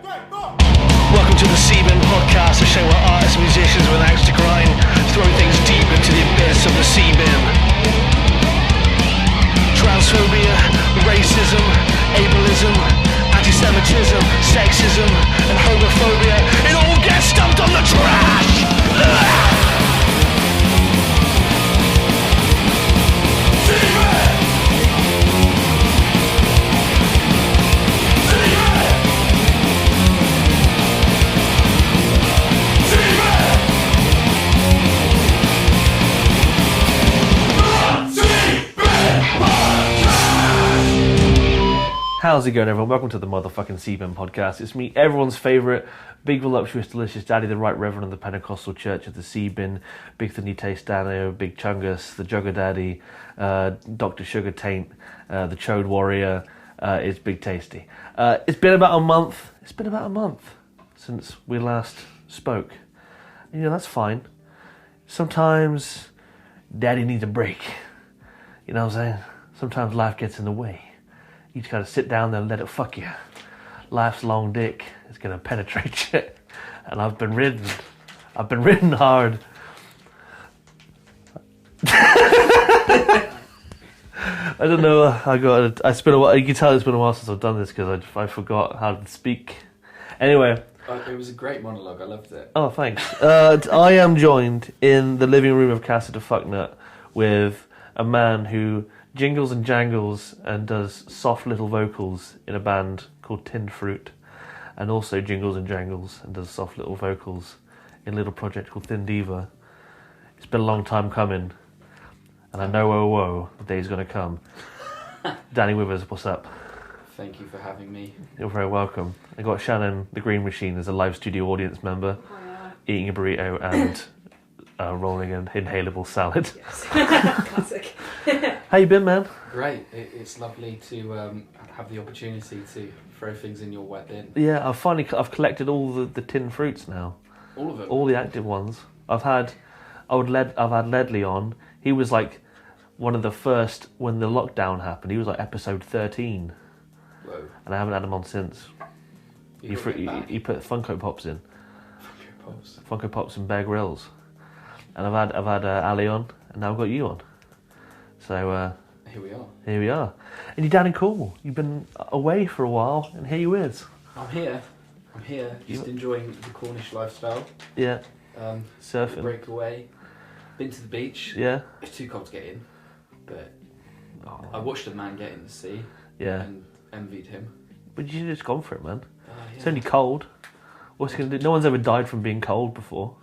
Welcome to the Seaman Podcast, a show where artists and musicians with an axe to grind throw things deep into the abyss of the Seaman. Transphobia, racism, ableism, anti-Semitism, sexism, and homophobia, it all gets dumped on the trash! How's it going, everyone? Welcome to the motherfucking Seaman Podcast. It's me, everyone's favourite, big, voluptuous, delicious daddy, the Right Reverend of the Pentecostal Church of the Seabin, Big Thinny Taste Dano, Big Chungus, the Jugger Daddy, Dr. Sugar Taint, the Chode Warrior. It's Big Tasty. It's been about a month. Since we last spoke. You know, that's fine. Sometimes daddy needs a break. You know what I'm saying? Sometimes life gets in the way. You just gotta sit down there and let it fuck you. Life's long dick is gonna penetrate you. And I've been ridden hard. I don't know, it's been a while, you can tell it's been a while since I've done this because I forgot how to speak. Anyway. It was a great monologue, I loved it. Oh, thanks. I am joined in the living room of Casa de Fucknut with a man who jingles and jangles and does soft little vocals in a band called Tinnedfruit, and also jingles and jangles and does soft little vocals in a little project called Diva. It's been a long time coming, and I know, the day's gonna come. Danny Withers, what's up? Thank you for having me. You're very welcome. I got Shannon, the Green Machine, as a live studio audience member, eating a burrito and rolling an inhalable salad. Yes. Classic. How you been, man? Great. It's lovely to have the opportunity to throw things in your wet bin. Yeah, I've collected all the tin fruits now. All of them? All the active ones. I've had Ledley on. He was like one of the first when the lockdown happened. He was like episode 13. Whoa. And I haven't had him on since. He put Funko Pops in. Funko Pops and Bear Grylls. And I've had Ali on, and now I've got you on. So here we are. And you're down in Cornwall. You've been away for a while, and here you is. I'm here. Just enjoying the Cornish lifestyle. Yeah. Surfing. Break away. Been to the beach. Yeah. It's too cold to get in, but I watched a man get in the sea. Yeah. And envied him. But you should have just gone for it, man. Yeah. It's only cold. What's it going to do? No one's ever died from being cold before.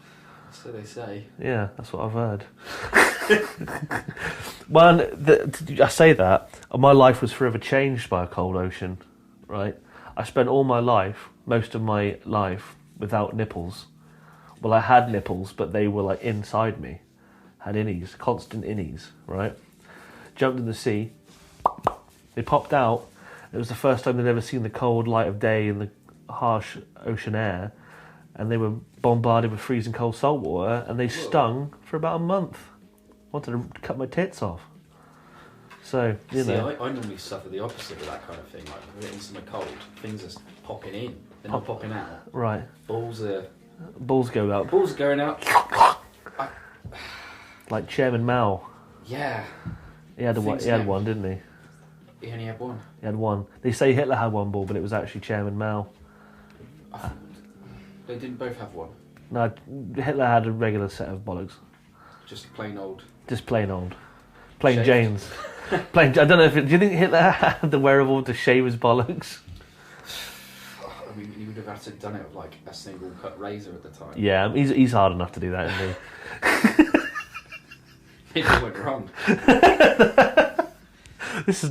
So they say. Yeah, that's what I've heard. Man, I say that, my life was forever changed by a cold ocean, right? I spent all my life, most of my life, without nipples. Well, I had nipples, but they were like inside me. Had innies, constant innies, right? Jumped in the sea. They popped out. It was the first time they'd ever seen the cold light of day in the harsh ocean air. And they were bombarded with freezing cold salt water, and they stung for about a month. Wanted to cut my tits off. So, you know. I normally suffer the opposite of that kind of thing. Like, if I'm in summer cold, things are popping in. They're not popping out. Right. Balls go out. Balls going out. Like Chairman Mao. Yeah. He had one, didn't he? He only had one. He had one. They say Hitler had one ball, but it was actually Chairman Mao. They didn't both have one? No, Hitler had a regular set of bollocks. Just plain old. Plain Shaved. Janes. I don't know do you think Hitler had the wherewithal to shave his bollocks? I mean, he would have had to have done it with like a single cut razor at the time. Yeah, he's hard enough to do that, isn't he? Maybe it went wrong.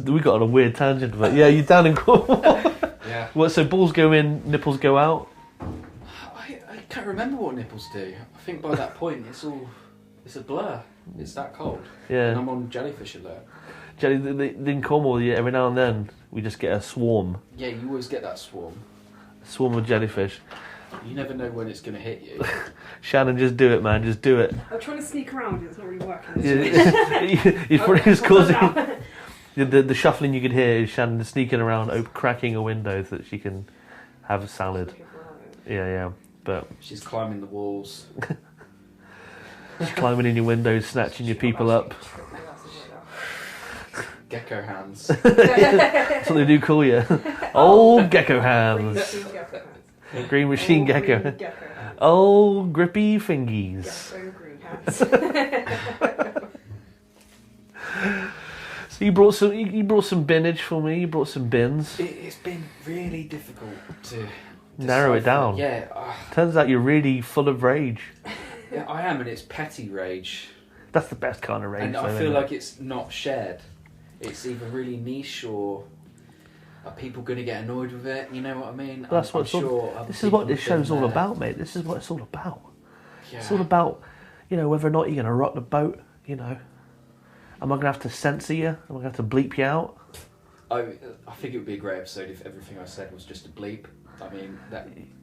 We got on a weird tangent, but yeah, you're down in Cornwall. Yeah. What? So balls go in, nipples go out. I can't remember what nipples do. I think by that point it's a blur. It's that cold. Yeah. And I'm on jellyfish alert. In Cornwall, yeah, every now and then we just get a swarm. Yeah, you always get that swarm. A swarm of jellyfish. You never know when it's going to hit you. Shannon, just do it, man. Just do it. I'm trying to sneak around. It's not really working. You're probably just causing... The shuffling you could hear is Shannon sneaking around, cracking a window so that she can have a salad. Looking for that. Yeah. But She's climbing the walls. she's climbing in your windows, snatching your people up. Gecko hands. That's what they do call you. Old gecko hands. Green machine gecko. Old grippy fingies. Green hands. So you brought some binnage for me. You brought some bins. It's been really difficult to Narrow it decipher. down. Yeah, Turns out you're really full of rage. yeah, I am, and it's petty rage. That's the best kind of rage. And though, I isn't feel it? like it's not shared. It's either really niche or are people going to get annoyed with it? You know what I mean? That's what I'm it's all- sure other This is what people this have been show's all there. about, mate. This is what it's all about. Yeah. It's all about, whether or not you're going to rock the boat. Am I going to have to censor you? Am I going to have to bleep you out? I think it would be a great episode if everything I said was just a bleep. I mean,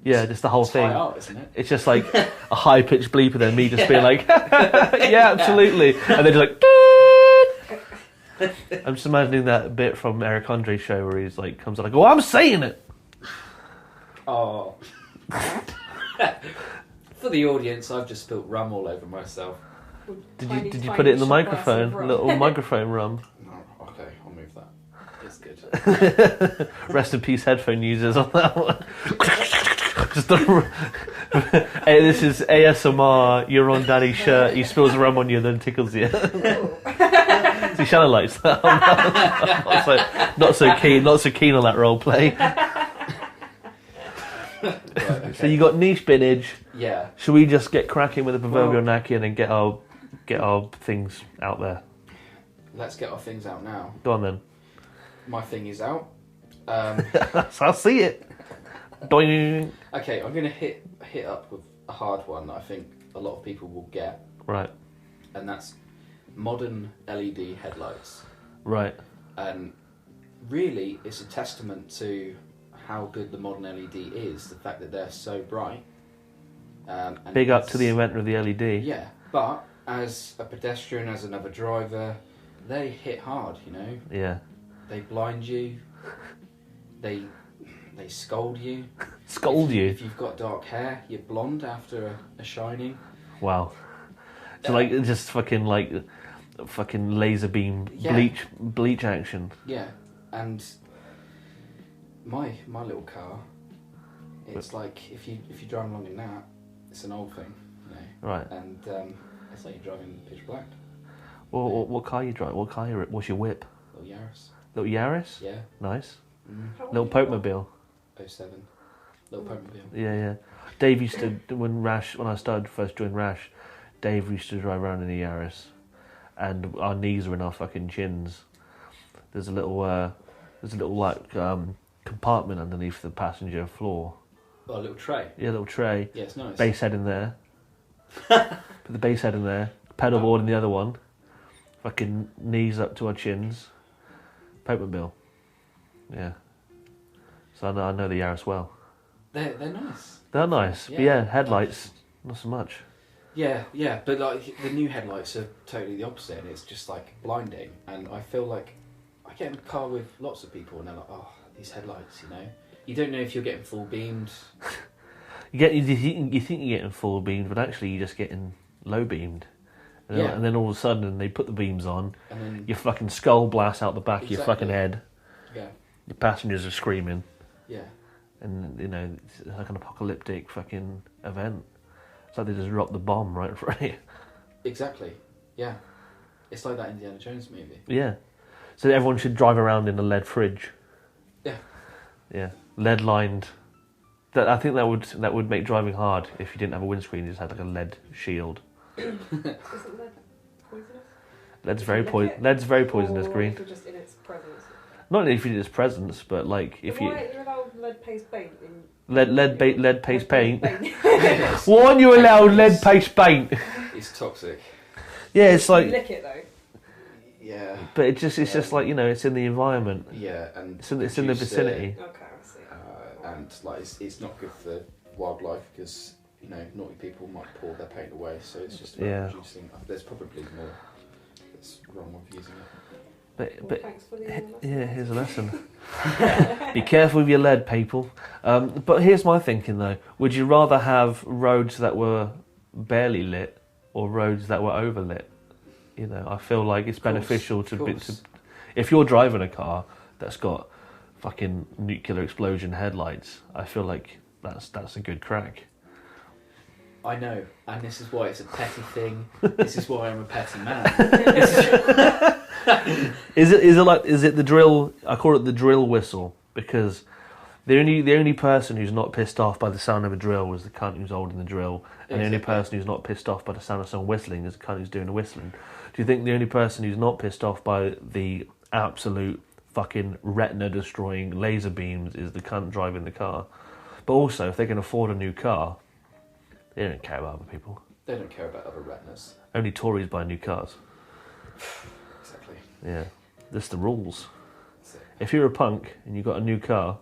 Yeah, just the whole it's thing. high art, isn't it? It's just like a high pitched bleep and then me just being like, yeah, absolutely. And then just like, I'm just imagining that bit from Eric Andre's show where he's like, comes out like, oh, I'm saying it. Oh. For the audience, I've just spilt rum all over myself. Did you put it in the microphone? Little microphone rum. No, okay, I'll move that. It's good. Rest in peace, headphone users on that one. Just hey, this is ASMR. You're on Daddy's shirt. He spills rum on you, then tickles you. See, Shannon likes that. Not so keen on that role play. Right, okay. So you got niche binnage. Yeah. Should we just get cracking with the proverbial Well- napkin and get our things out there? Let's get our things out now. Go on then. My thing is out. I'll see it. Doing. Okay, I'm going to hit up with a hard one that I think a lot of people will get, Right. and that's modern LED headlights. Right. And really, it's a testament to how good the modern LED is, the fact that they're so bright. And Big up to the inventor of the LED. Yeah, but as a pedestrian, as another driver, they hit hard, Yeah. They blind you. They scold you. Scold you. If you've got dark hair, you're blonde after a shining. Wow. So like just fucking laser beam Yeah. bleach action. Yeah, and my little car, it's like if you drive along in that, it's an old thing, Right. and it's like you're driving pitch black. Well, what car you drive? What's your whip? Little Yaris. Little Yaris? Yeah. Nice. Mm. Little Popemobile. 07. Little Popemobile. Yeah. Dave used to when I started first joined Rash, Dave used to drive around in a Yaris, and our knees were in our fucking chins. There's a little compartment underneath the passenger floor. Oh, a little tray. Yeah, a little tray. Yeah, it's nice. Bass head in there. Put the bass head in there. Pedal board in the other one. Fucking knees up to our chins. Popemobile. Yeah. So I know the Yaris well. They're nice. They're nice. But yeah, headlights, not so much. Yeah, but like the new headlights are totally the opposite, and it's just like blinding. And I feel like I get in a car with lots of people, and they're like, "Oh, these headlights," You don't know if you're getting full beamed. You think you're getting full beamed, but actually you're just getting low beamed. And then all of a sudden they put the beams on, And then your fucking skull blasts out the back of your fucking head. Yeah. Your passengers are screaming. Yeah. And it's like an apocalyptic fucking event. It's like they just dropped the bomb right in front of you. Exactly. Yeah. It's like that Indiana Jones movie. Yeah. So everyone should drive around in a lead fridge. Yeah. Yeah. Lead lined. I think that would make driving hard if you didn't have a windscreen. You just had like a lead shield. Isn't lead poisonous? Lead's very poisonous, Or Green. if you're just in its presence. Not if it's presence, but like if Why you are you allowed lead paste paint in lead paste paint. Why aren't you allowed lead paste paint? It's toxic. Yeah, it's like, lick it though. Yeah. but it's just like it's in the environment. Yeah, and It's in the vicinity. Okay, I see. And like it's not good for wildlife because naughty people might pour their paint away. So it's just about reducing. There's probably more that's wrong with using it. But Thanks for the lesson. yeah, here's a lesson. Be careful with your lead, people. But here's my thinking though: would you rather have roads that were barely lit or roads that were overlit? You know, I feel like it's beneficial to if you're driving a car that's got fucking nuclear explosion headlights, I feel like that's a good crack. I know, and this is why it's a petty thing. This is why I'm a petty man. Is it the drill? I call it the drill whistle because the only person who's not pissed off by the sound of a drill was the cunt who's holding the drill, and the only person who's not pissed off by the sound of someone whistling is the cunt who's doing the whistling. Do you think the only person who's not pissed off by the absolute fucking retina destroying laser beams is the cunt driving the car? But also, if they can afford a new car, they don't care about other people. They don't care about other retinas. Only Tories buy new cars. Exactly. Yeah, that's the rules. That's it. If you're a punk and you got a new car,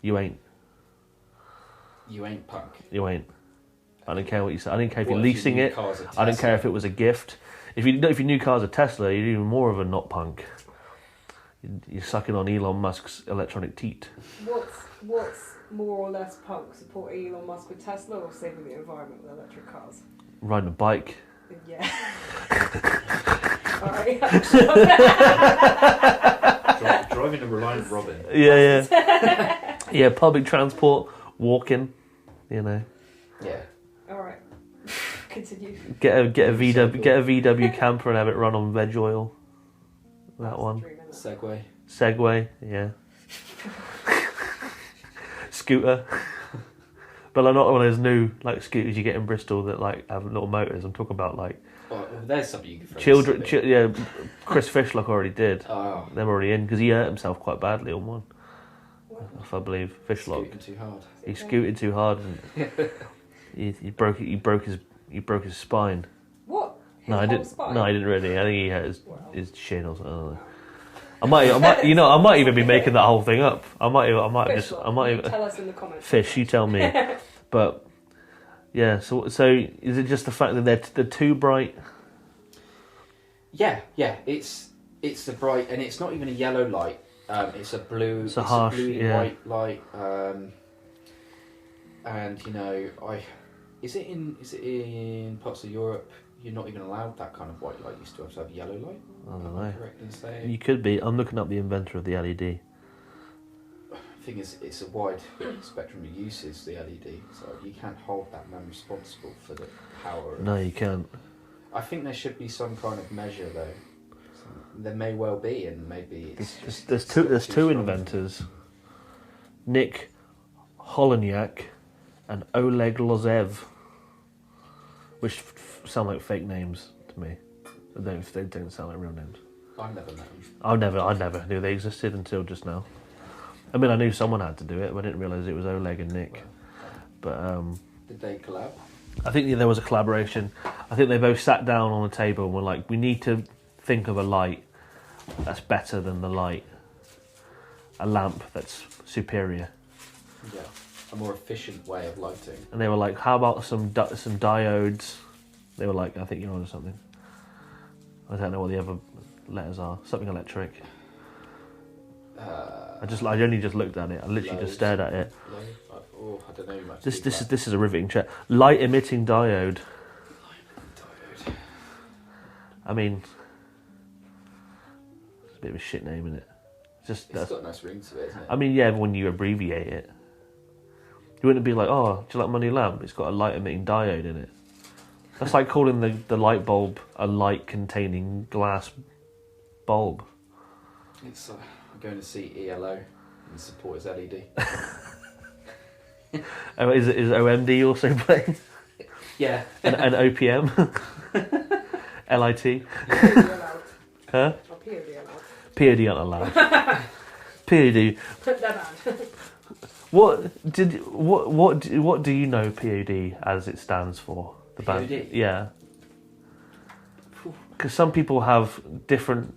you ain't. You ain't punk. You ain't. I don't care what you say. I don't care if you're What leasing your new it. car's a I don't care Tesla? if it was a gift. If your new car's a Tesla, you're even more of a not punk. You're sucking on Elon Musk's electronic teat. What's more or less punk? Supporting Elon Musk with Tesla or saving the environment with electric cars? Riding a bike. Yeah. Alright. Driving a Reliant Robin. Yeah. Yeah, public transport, walking, you know. Yeah. Alright. Continue. Get a VW camper and have it run on veg oil. That one. Segway. Segway, yeah. Scooter. But like not one of those new like scooters you get in Bristol that like have little motors. I'm talking about like Well, there's something you can throw. children. Yeah, Chris Fishlock already did. Oh. They're already in because he hurt himself quite badly on one. If I believe Fishlock. Scooting too hard. He scooted too hard and he broke his spine. What? His No, I whole didn't. spine? No, I didn't really. I think he hurt Wow. his shin or something. I don't know. I might even be making that whole thing up. I might You even. tell us in the comments. Fish, you tell me. But yeah, so is it just the fact that they're too bright? Yeah. It's the bright, and it's not even a yellow light. It's a blue. It's a harsh, bluey yeah. white light. And you know, is it in parts of Europe? You're not even allowed that kind of white light. You still have to have yellow light. I don't Am I know. correct in saying? You could be. I'm looking up the inventor of the LED. The thing is, it's a wide spectrum of uses, the LED, so you can't hold that man responsible for the power. No, you can't. I think there should be some kind of measure, though. There may well be, and maybe it's There's still two strong. inventors, Nick Holonyak and Oleg Lozev, which sound like fake names to me. They don't sound like real names. I've never met them. I never knew they existed until just now. I mean, I knew someone had to do it, but I didn't realise it was Oleg and Nick. But Did they collab? I think there was a collaboration. I think they both sat down on the table and were like, we need to think of a light that's better than the light. A lamp that's superior. Yeah, a more efficient way of lighting. And they were like, how about some diodes? They were like, I think you're on something. I don't know what the other letters are. Something electric. I only just looked at it. I literally just stared at it. I don't know much. This is a riveting chat. Light emitting diode. Diode. I mean, it's a bit of a shit name, isn't it? It's got a nice ring to it, isn't it? I mean, yeah, when you abbreviate it, you wouldn't be like, oh, do you like my new lamp? It's got a light emitting diode in it. That's like calling the light bulb a light containing glass bulb. It's I'm going to see ELO and support his LED. Oh, is OMD also playing? Yeah. and OPM? LIT? POD allowed. Huh? Or POD allowed. POD aren't allowed. POD. They're banned. What do you know POD as it stands for? The band? POD? Yeah. Because some people have different.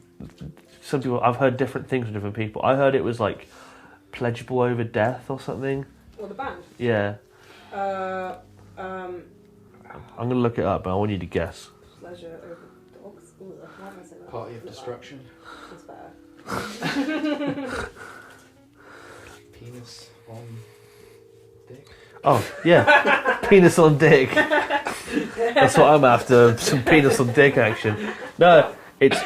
Some people, I've heard different things from different people. I heard it was like pledgeable over death or something. Or the band. Yeah. Um, I'm gonna look it up, but I want you to guess. Pleasure over dogs. Why am I saying that? Party of destruction. That's better. Penis on dick. Oh, yeah. Penis on dick. That's what I'm after. Some penis on dick action. No, it's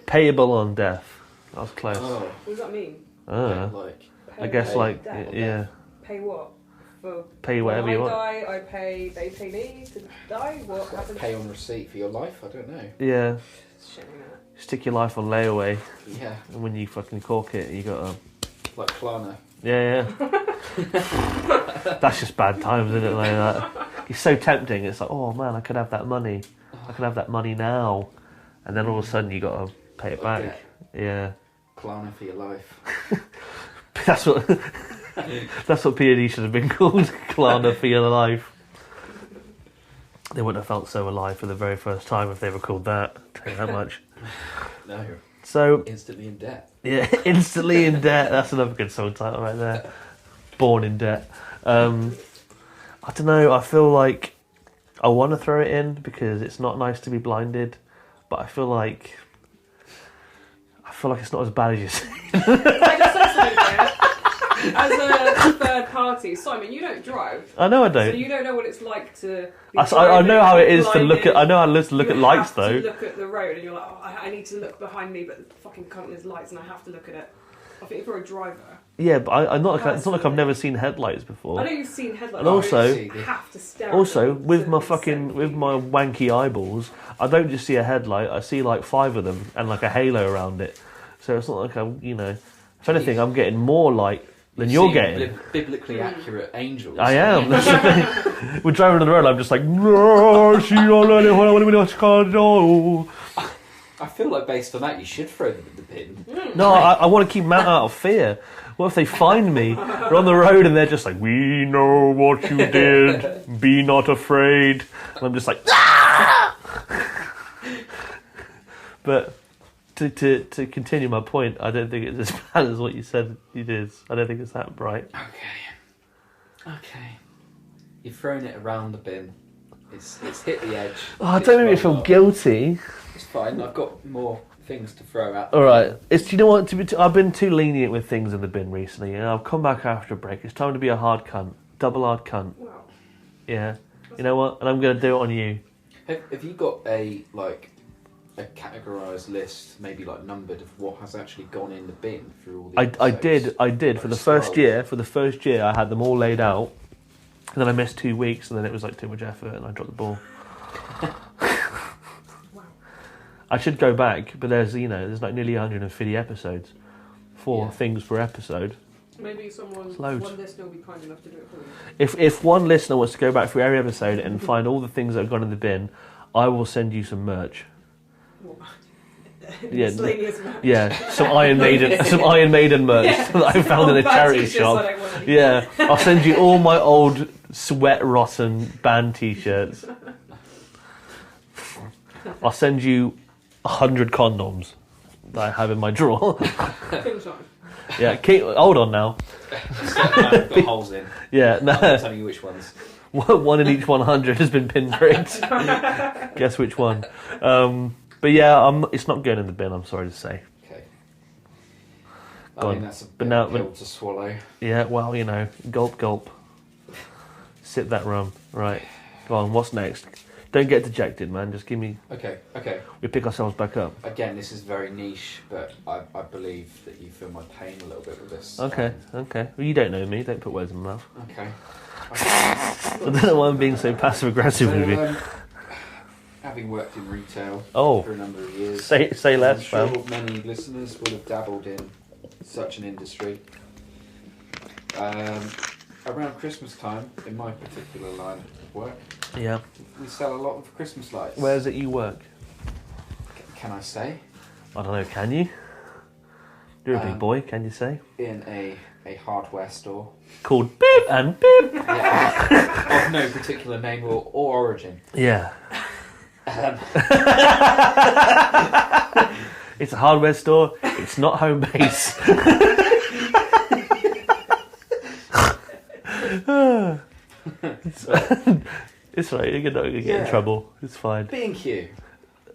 payable on death. That was close. Oh, What does that mean? like I guess, Pay like, death. yeah. Pay what? For Pay whatever you when want. I die, they pay me to die? What happens? pay on receipt for your life. I don't know. Yeah. It's shitting that. Stick your life on layaway, Yeah, and when you fucking cork it, you got to... like Klarna. Yeah. That's just bad times, isn't it? Like that. It's so tempting. It's like, oh man, I could have that money. I could have that money now, and then all of a sudden you got to pay it back. Yeah. Klarna for your life. That's what POD should have been called. Klarna for your life. They wouldn't have felt so alive for the very first time if they were called that. I'll tell you that much. No. So Instantly in debt. yeah, instantly in debt. That's another good song title right there. Born in debt. I don't know. I feel like I want to throw it in because it's not nice to be blinded, but I feel like it's not as bad as you say. Can I just say something here? As a third party, Simon, you don't drive, I know I don't. so you don't know what it's like to. Be I know how it is to look at. I know how it is to look at lights though. You look at the road and you're like, oh, I need to look behind me, but the fucking cunt there's lights and I have to look at it. I think if you're a driver, Yeah, but I'm not. It's not like I've never seen headlights before. I know you've seen headlights. And also- but you have to stare. Also, at them with to my be fucking, safe. with my wanky eyeballs, I don't just see a headlight. I see like 5 of them and like a halo around it. So it's not like I'm, if anything, I'm getting more light than you're getting. Biblically accurate angels. I am. That's the thing. We're driving on the road. I'm just like, no, she don't let it. I feel like based on that, you should throw them in the bin. No, I want to keep them out of fear. What if they find me? They're on the road and they're just like, we know what you did. Be not afraid. And I'm just like, ah! But to continue my point, I don't think it's as bad as what you said it is. I don't think it's that bright. Okay. You've thrown it around the bin. It's hit the edge. Oh, don't make me feel guilty. It's fine. I've got more things to throw at. All right. Do you know what? I've been too lenient with things in the bin recently, and I've come back after a break. It's time to be a hard cunt, double hard cunt. Wow. Yeah. You know what? And I'm going to do it on you. Have you got a categorised list, maybe like numbered, of what has actually gone in the bin through all the episodes? I did. For the first year, I had them all laid out, and then I missed 2 weeks, and then it was like too much effort, and I dropped the ball. I should go back, but there's like nearly 150 episodes, 4 things per episode. Maybe one listener will be kind enough to do it for you. If one listener wants to go back through every episode and find all the things that have gone in the bin, I will send you some merch. Yeah, Miscellaneous merch. Yeah, some Iron Maiden merch that I found in a charity shop. Yeah, I'll send you all my old sweat rotten band t-shirts. I'll send you 100 condoms that I have in my drawer. Yeah, hold on now. I've got holes in. Yeah, no. I'm telling you which ones. One in each 100 has been pinpricked. Guess which one? But yeah, it's not going in the bin. I'm sorry to say. Okay. Go I on. mean, that's a But bit now- of a pill to swallow. Yeah, well, gulp, gulp. Sip that rum. Right. Go on. What's next? Don't get dejected, man. Just give me. Okay. We pick ourselves back up. Again, this is very niche, but I believe that you feel my pain a little bit with this. Okay. Well, you don't know me. Don't put words in my mouth. Okay. I don't know why I'm being so passive aggressive with you. Having worked in retail Oh. for a number of years, Say less, I'm sure fam. many listeners will have dabbled in such an industry. Around Christmas time, in my particular line of work, Yeah. we sell a lot of Christmas lights. Where's it you work? Can I say? I don't know. Can you? You're a big boy. Can you say? In a hardware store. Called Bib and Bib. Yeah, of no particular name or origin. Yeah. It's a hardware store. It's not home base. It's right. You're not gonna get in trouble. It's fine. B&Q.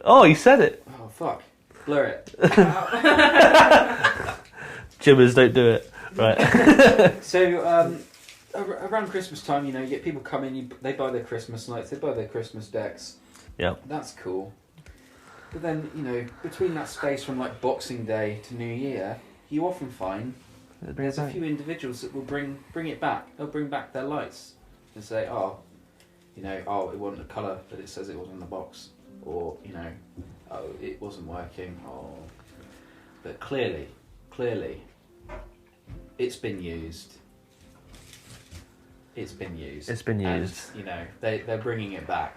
Oh, he said it. Oh, fuck. Blur it. Jimmers, don't do it. Right. So, around Christmas time, you get people come in, they buy their Christmas lights, they buy their Christmas decks. Yeah. That's cool. But then, between that space from like Boxing Day to New Year, you often find there's a few individuals that will bring it back. They'll bring back their lights and say, oh, it wasn't the colour that it says it was on the box. Or, oh, it wasn't working. Oh. But clearly, it's been used. It's been used. And, they're bringing it back.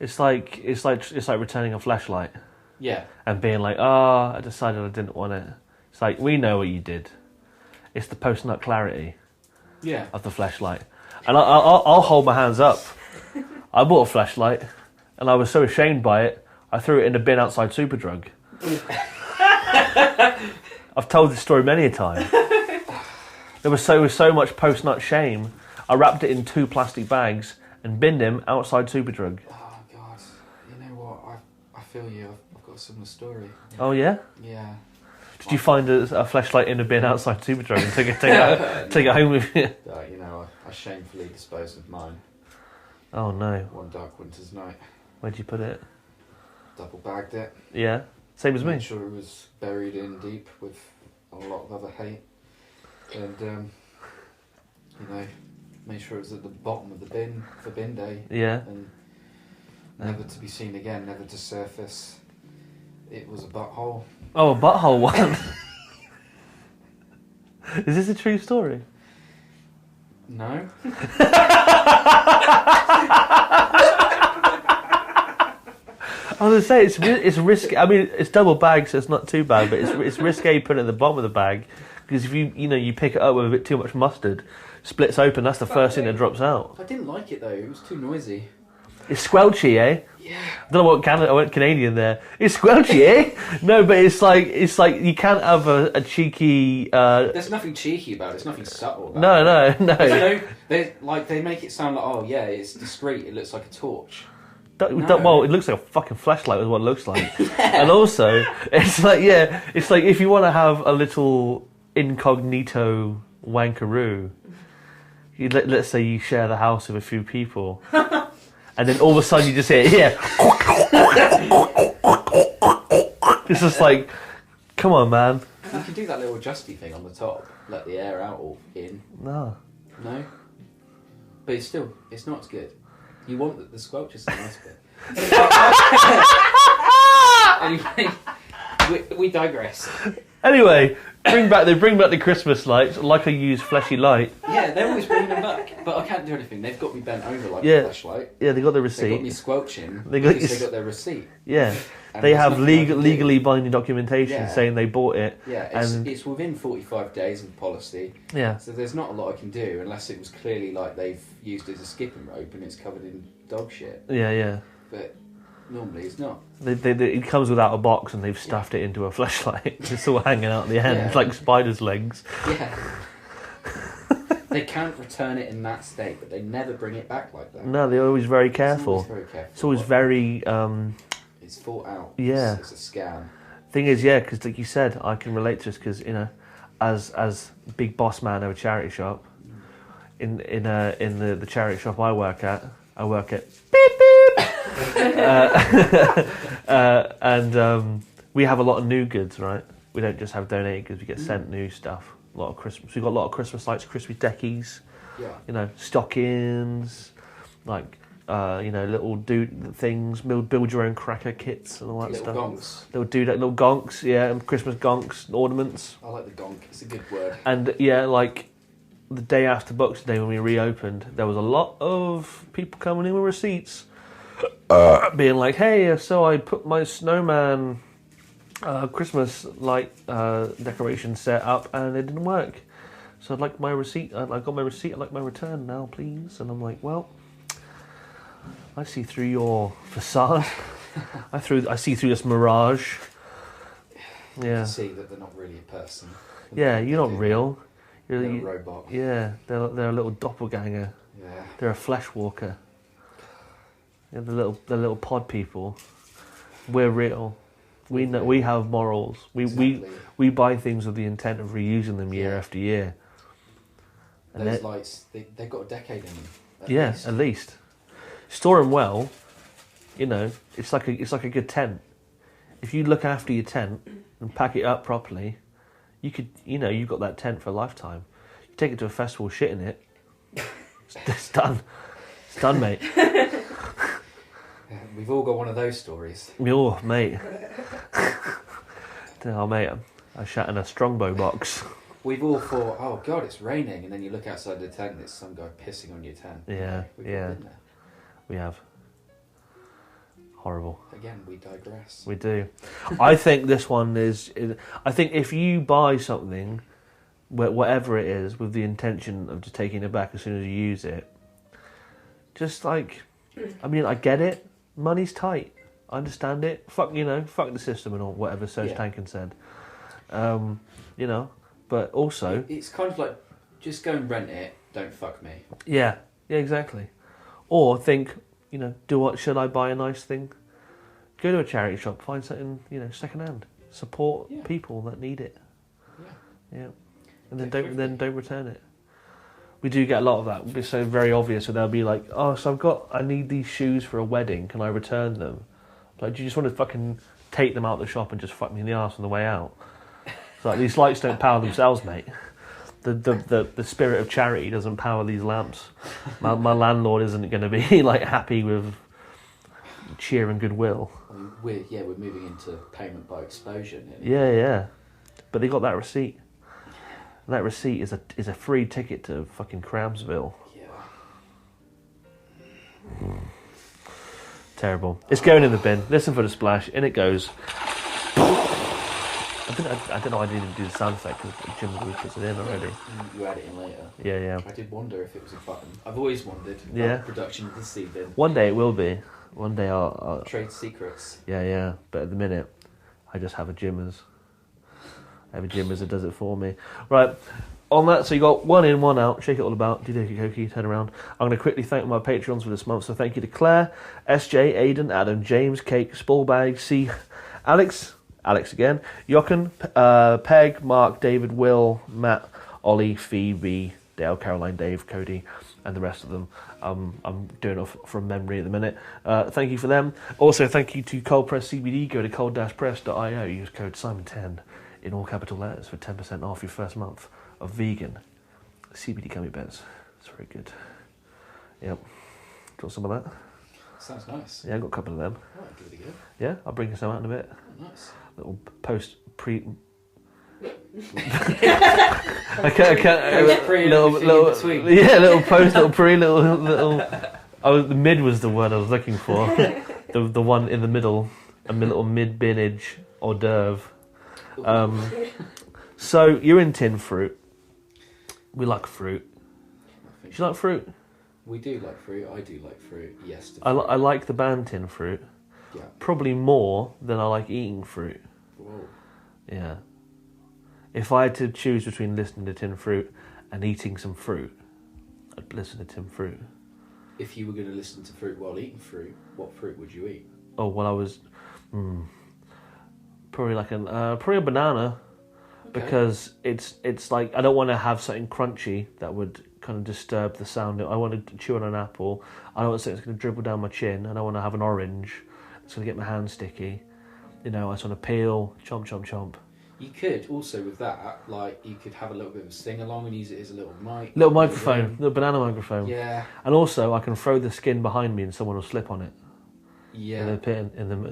It's like returning a flashlight. Yeah. And being like, I decided I didn't want it. It's like, we know what you did. It's the post-nut clarity. Yeah. Of the flashlight. And I'll hold my hands up. I bought a flashlight, and I was so ashamed by it, I threw it in the bin outside Superdrug. I've told this story many a time. There was so much post-nut shame, I wrapped it in 2 plastic bags and binned him outside Superdrug. Oh, God. You know what? I feel you. I've got a similar story. Oh, yeah? Yeah. Did you find a flashlight in a bin outside Superdrug and take it home with you? I shamefully disposed of mine. Oh, no. One dark winter's night. Where'd you put it? Double bagged it. Yeah? Same as me. Made sure it was buried in deep with a lot of other hate. And, made sure it was at the bottom of the bin for bin day. Yeah. And never to be seen again, never to surface. It was a butthole. Oh, a butthole one. Is this a true story? No. I was going to say, it's risky. I mean, it's double bag, so it's not too bad, but it's risky putting it at the bottom of the bag, because if you pick it up with a bit too much mustard, splits open, that's the first thing that drops out. I didn't like it though, it was too noisy. It's squelchy, eh? Yeah. I don't know what I went Canadian there. It's squelchy, eh? No, but it's like you can't have a cheeky. There's nothing cheeky about it. It's nothing subtle. About No. They make it sound like, oh yeah, it's discreet. It looks like a torch. Well, it looks like a fucking flashlight is what it looks like. Yeah. And also, it's like if you want to have a little incognito wankaroo, let's say you share the house with a few people, and then all of a sudden you just hear, it's just like, come on, man. You can do that little adjusty thing on the top, let the air out or in. No. But it's not as good. You want the squelch is the nice bit. Anyway, we digress. Anyway, they bring back the Christmas lights, like I use fleshy light. Yeah, they always bring them back, but I can't do anything. They've got me bent over like a flashlight. Yeah, they got the receipt. They got me squelching they got their receipt. Yeah, and they have legally binding documentation saying they bought it. Yeah, it's within 45 days of policy. Yeah. So there's not a lot I can do unless it was clearly like they've used it as a skipping rope and it's covered in dog shit. Yeah. But normally it's not. It comes without a box and they've stuffed it into a flashlight. It's all hanging out the end. It's like spider's legs. Yeah. They can't return it in that state, but they never bring it back like that. No, they're always very careful. It's always very... it's thought out. Yeah. It's a scam. Thing is, because like you said, I can relate to this because, as big boss man of a charity shop, in the charity shop I work at beep beep, and we have a lot of new goods, right? We don't just have donated goods; we get sent new stuff. A lot of Christmas. We've got a lot of Christmas lights, Christmas deckies. Yeah. Stockings, like little things, build your own cracker kits and all that stuff. Gonks. Little gonks, and Christmas gonks, ornaments. I like the gonk. It's a good word. And like the day after Boxing Day when we reopened, there was a lot of people coming in with receipts, being like, "Hey, so I put my snowman Christmas light decoration set up and it didn't work. So I'd like my receipt. I got my receipt. I'd like my return now, please." And I'm like, "Well, I see through your facade. I see through this mirage. You can see that they're not really a person. Yeah, you're not real. They're a robot. Yeah, they're a little doppelganger. Yeah. They're a flesh walker. Yeah, the little pod people. We're real. We know. We have morals. We buy things with the intent of reusing them year after year. And those lights, they've got a decade in them. At least. Store them well. You know, it's like a good tent. If you look after your tent and pack it up properly, you've got that tent for a lifetime. You take it to a festival, shit in it. It's done. It's done, mate. We've all got one of those stories. Oh, mate. Oh, mate, I shat in a strongbow box. We've all thought, oh God, it's raining, and then you look outside the tent and there's some guy pissing on your tent. Yeah, We've all been there. We have. Horrible. Again, we digress. We do. I think this one is. I think if you buy something, whatever it is, with the intention of just taking it back as soon as you use it, just like, I mean, I get it. Money's tight. I understand it. Fuck the system and all, whatever Serge Tankin said. But also... It's kind of like, just go and rent it, don't fuck me. Yeah, exactly. Or think, should I buy a nice thing? Go to a charity shop, find something, second hand. Support people that need it. Yeah. And then don't return it. We do get a lot of that. It's so very obvious. So they'll be like, "Oh, so I need these shoes for a wedding. Can I return them?" Like, do you just want to fucking take them out of the shop and just fuck me in the arse on the way out? It's like, these lights don't power themselves, mate. The spirit of charity doesn't power these lamps. My landlord isn't going to be like happy with cheer and goodwill. We're moving into payment by exposure. Yeah. But they got that receipt. And that receipt is a free ticket to fucking Cramsville. Yeah. Terrible. It's going in the bin. Listen for the splash. In it goes. I don't know why I didn't do the sound effect because Jim puts it in already. You add it in later. Yeah. I did wonder if it was a button. I've always wondered about the production of the sea bin. One day it will be. One day I'll... Trade secrets. Yeah. But at the minute, I just have a Jimmers. I have a Jimmers that does it for me. Right. On that, so you got one in, one out. Shake it all about. Didokikoki, turn around. I'm going to quickly thank my Patreons for this month. So thank you to Claire, SJ, Aidan, Adam, James, Cake, Spallbag, C, Alex again, Jochen, Peg, Mark, David, Will, Matt, Ollie, Phoebe, Dale, Caroline, Dave, Cody, and the rest of them. I'm doing it from memory at the minute. Thank you for them. Also, thank you to Cold Press CBD. Go to cold-press.io. Use code Simon10 in all capital letters for 10% off your first month of vegan CBD gummy bears. It's very good. Yep. Do you want some of that? Sounds nice. Yeah, I got a couple of them. Alright, give it a go. Yeah, I'll bring you some out in a bit. Oh, nice. Little post pre. The mid was the word I was looking for. the one in the middle, a little mid binage hors d'oeuvre. So you're in tin fruit. We like fruit. Do you like fruit? We do like fruit. I do like fruit. Yes. I like the band tin fruit. Yeah. Probably more than I like eating fruit. Whoa. Yeah. If I had to choose between listening to tin fruit and eating some fruit, I'd listen to tin fruit. If you were going to listen to fruit while eating fruit, what fruit would you eat? Oh, well, I was probably like probably a banana, because it's like I don't want to have something crunchy that would kind of disturb the sound. I want to chew on an apple. I don't want something that's going to dribble down my chin, and I want to have an orange. It's going to get my hand sticky. I just want to peel, chomp, chomp, chomp. You could also with that, like you could have a little bit of a sing along and use it as a little mic. Little microphone, little banana microphone. Yeah. And also I can throw the skin behind me and someone will slip on it. Yeah. In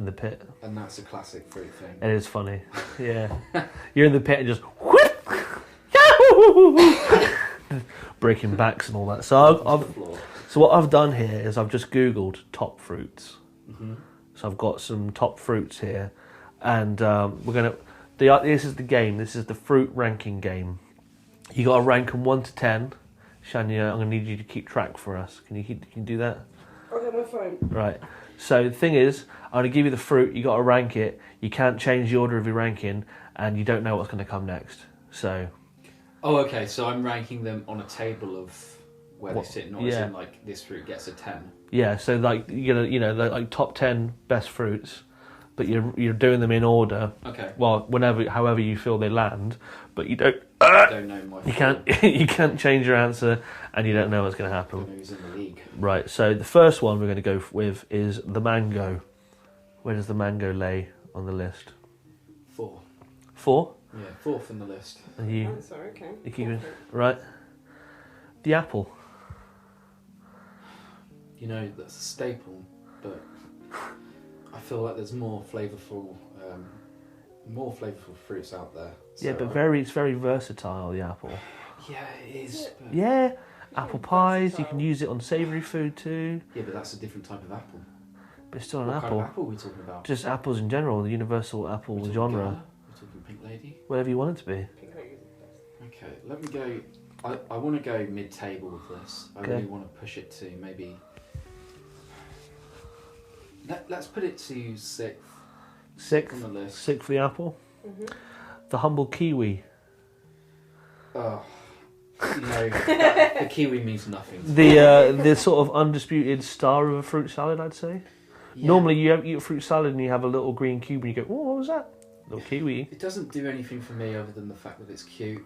the pit. And that's a classic fruit thing. It is funny. Yeah. You're in the pit and just breaking backs and all that. So what I've done here is I've just Googled top fruits. Mm-hmm. So I've got some top fruits here, and this is the game. This is the fruit ranking game. You got to rank them 1 to 10. Shania, I'm going to need you to keep track for us. Can you do that? I'll get my phone. Right. So the thing is, I'm going to give you the fruit. You got to rank it. You can't change the order of your ranking, and you don't know what's going to come next. So. Oh, okay. So I'm ranking them on a table of where they sit, not as in this fruit gets a 10. Yeah. So like like top 10 best fruits, but you're doing them in order. Okay. Well, however you feel they land, but you don't. I don't know my. You can't. You can't change your answer, and you don't know what's going to I happen. don't know who's in the league. Right. So the first one we're going to go with is the mango. Where does the mango lay on the list? 4. 4. Yeah, 4th in the list. Are you? Oh, sorry, okay. You keep it right. The apple. You know, that's a staple, but I feel like there's more flavourful fruits out there. Yeah, So but it's very versatile. The apple. Yeah, it is. But Yeah. Apple pies. You versatile. can use it on savoury food too. yeah, but that's a different type of apple. But it's still an What apple. kind of apple are we talking about? Just apples in general. The universal apple We're talking genre. Gala? We're talking Pink Lady. Whatever you want it to be. Pink lady is the best. Okay, let me go. I want to go mid-table with this. I Okay. really want to push it to maybe. Let's put it to 6th on Sixth. the list. Sixth for the apple. Mhm. The humble kiwi. Oh, you know, the kiwi means nothing. to me. The sort of undisputed star of a fruit salad, I'd say. Yeah. Normally, you eat a fruit salad and you have a little green cube and you go, "Oh, what was that?" Little kiwi. It doesn't do anything for me other than the fact that it's cute.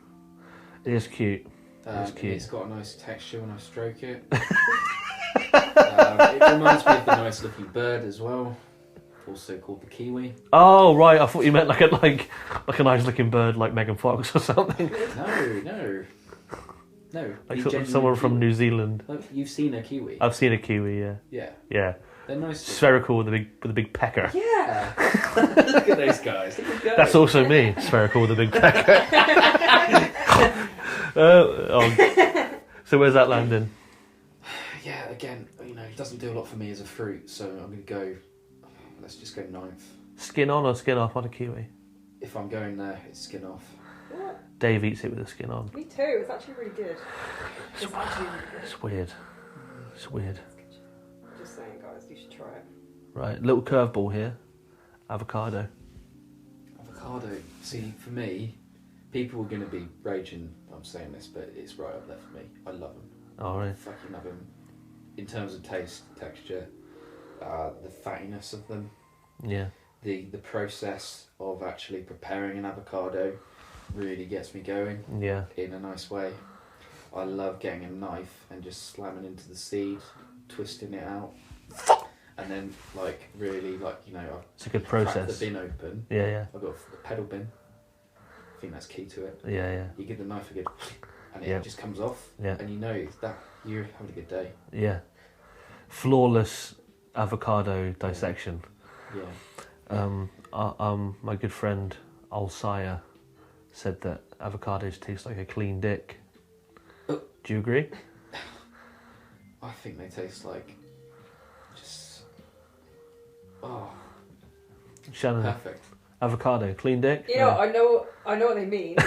It is cute. It's cute. It's got a nice texture when I stroke it. It reminds me of the nice looking bird as well, also called the kiwi. Oh right, I thought you meant like a nice looking bird like Megan Fox or something. No. Like You genuinely someone from kiwi. New Zealand. Like, you've seen a kiwi. I've seen a kiwi. Yeah, Yeah, yeah. they're nice. Spherical with a big pecker. Yeah. Look at those guys. Look at That's also me. Spherical with a big pecker. So where's that landing? Yeah, again, you know, it doesn't do a lot for me as a fruit, so I'm going to go. Let's just go 9th. Skin on or skin off on a kiwi? If I'm going there, it's skin off. What? Dave eats it with the skin on. Me too. It's actually really good. It's actually really good. It's weird. It's weird. Just saying, guys, you should try it. Right, little curveball here. Avocado. Avocado. See, for me, people are going to be raging. I'm saying this, but it's right up there for me. I love them. All right. Fucking love them. In terms of taste, texture, the fattiness of them, Yeah. the process of actually preparing an avocado really gets me going Yeah. in a nice way. I love getting a knife and just slamming into the seed, twisting it out, and then really It's a good crack process. the bin open. Yeah, yeah. I've got a pedal bin. I think that's key to it. Yeah, yeah. You give the knife a good, and it Yeah. just comes off, Yeah. and you know that you're having a good day. Yeah. Flawless avocado dissection. Yeah. My good friend Alsire said that avocados taste like a clean dick. Oh. Do you agree? I think they taste like just Shannon, perfect. avocado, clean dick? You know, I know what they mean. Is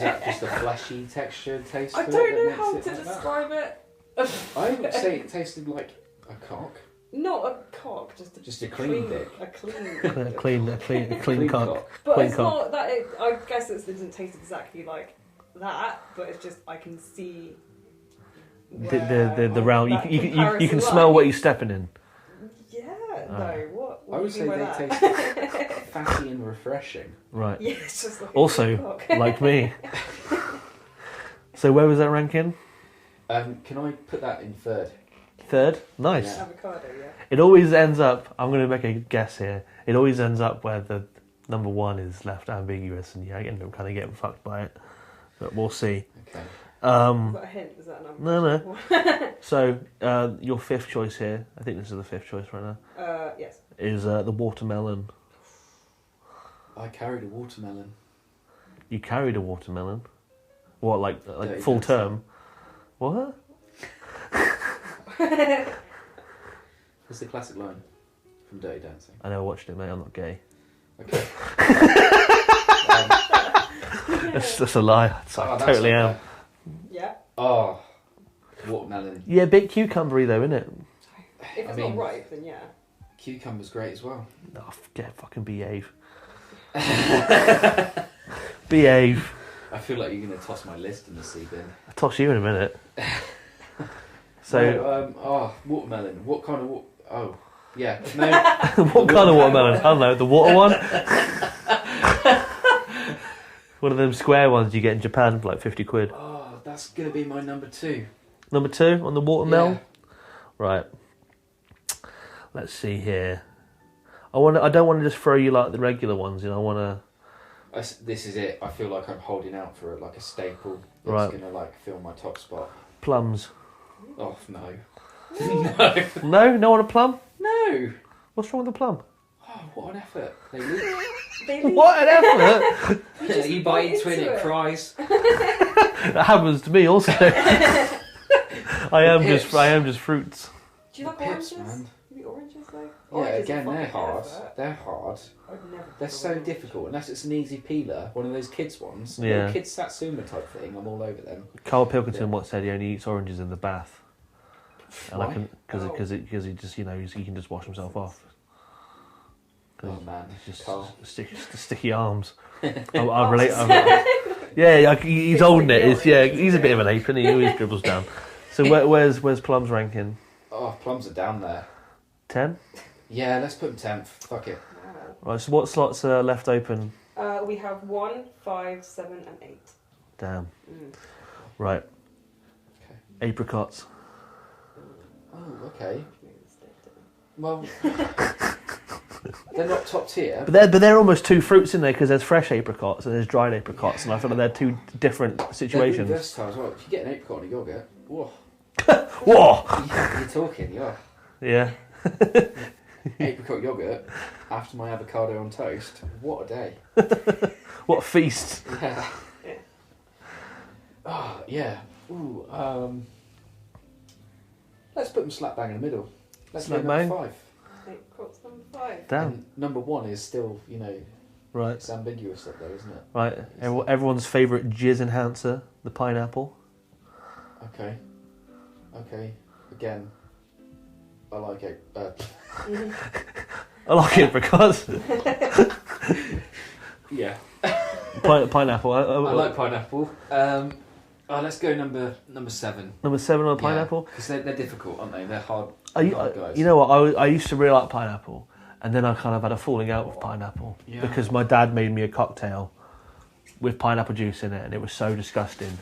that just a fleshy texture taste? I to it don't that know makes how it to like that? describe it. I would say it tasted like a cock. Not a cock, just a clean dick. A clean. A clean cock. But Clean it's cock. not that. I guess it doesn't taste exactly like that, but it's just I can see. The round. that You can comparison smell lies. what you're stepping in. Yeah. Ah. No. What? I would do you say mean they by taste that? fatty and refreshing. Right. Yeah, it's just like Also, a cock. like me. So where was that ranking? Can I put that in 3rd? 3rd? Nice. Yeah. Avocado. Yeah. It always ends up, I'm going to make a guess here, it always ends up where the number 1 is left ambiguous and you end up kind of getting fucked by it. But we'll see. Okay. Is that a hint? Is that a number? No. So, your 5th choice here, I think this is the 5th choice right now, Yes. is the watermelon. I carried a watermelon. You carried a watermelon? What, like Dirty full Dancing. term? What? What's the classic line from Dirty Dancing? I never watched it, mate, I'm not gay. Okay. That's a lie. I that's totally not am. bad. Yeah. Oh, watermelon. Yeah, a bit cucumbery though, isn't it? If it's not ripe, then yeah. Cucumber's great as well. Oh, fucking behave. Behave. I feel like you're going to toss my list in the sea bin. I'll toss you in a minute. So, No, watermelon. What kind of Yeah. No. What kind of watermelon? I don't know. The water one. One of them square ones you get in Japan for like 50 quid. Oh, that's gonna be my number 2. Number 2 on the watermelon. Yeah. Right. Let's see here. I don't want to just throw you like the regular ones. You know, I want to. This is it. I feel like I'm holding out for like a staple that's Right. gonna like fill my top spot. Plums. Oh no. No, no on a plum. No. What's wrong with the plum? Oh, what an effort. They leak. They leave- What an effort! just You bite into it, into it it. cries. That happens to me also. I am just fruits. Do you like Pips, oranges? man. Maybe oranges though? Yeah, Oranges again, are they're fucking hard. effort. They're hard. I'd never They're pick so orange. difficult, unless it's an easy peeler, one of those kids ones. Yeah. Little kids Satsuma type thing. I'm all over them. Carl Pilkington once said he only eats oranges in the bath, and I Why? can Oh. because he just he can just wash himself off. Oh man, He's just Carl. sticky arms. I relate. Yeah, he's holding it. He's a bit of an ape, and he always dribbles down. So where's Plum's ranking? Oh, plums are down there. 10. Yeah, let's put them 10th. Fuck it. Wow. Right. So what slots are left open? We have 1, 5, 7, and 8. Damn. Mm. Right. Okay. Apricots. Oh, okay. Well, they're not top tier. But they're almost two fruits in there because there's fresh apricots and there's dried apricots, and I feel like they're two different They're really situations. versatile as well. If you get an apricot on a yoghurt, whoa. Whoa! You're talking, yeah. Yeah. Apricot yoghurt after my avocado on toast. What a day. What a feast! Yeah. Yeah. Oh, yeah. Ooh, let's put them slap bang in the middle. Let's Slap go number bang? 5. Apricots number 5. Damn. And number 1 is still, Right. it's ambiguous up there, isn't it? Right. Everyone's favourite jizz enhancer, the pineapple. Okay. Again, I like it. I like apricots. Yeah. Pineapple. I like pineapple. Let's go number 7. Number 7 on the pineapple. Because they're difficult, aren't they? They're hard, You hard guys. know what? I used to really like pineapple, and then I kind of had a falling out with pineapple Yeah. because my dad made me a cocktail with pineapple juice in it, and it was so disgusting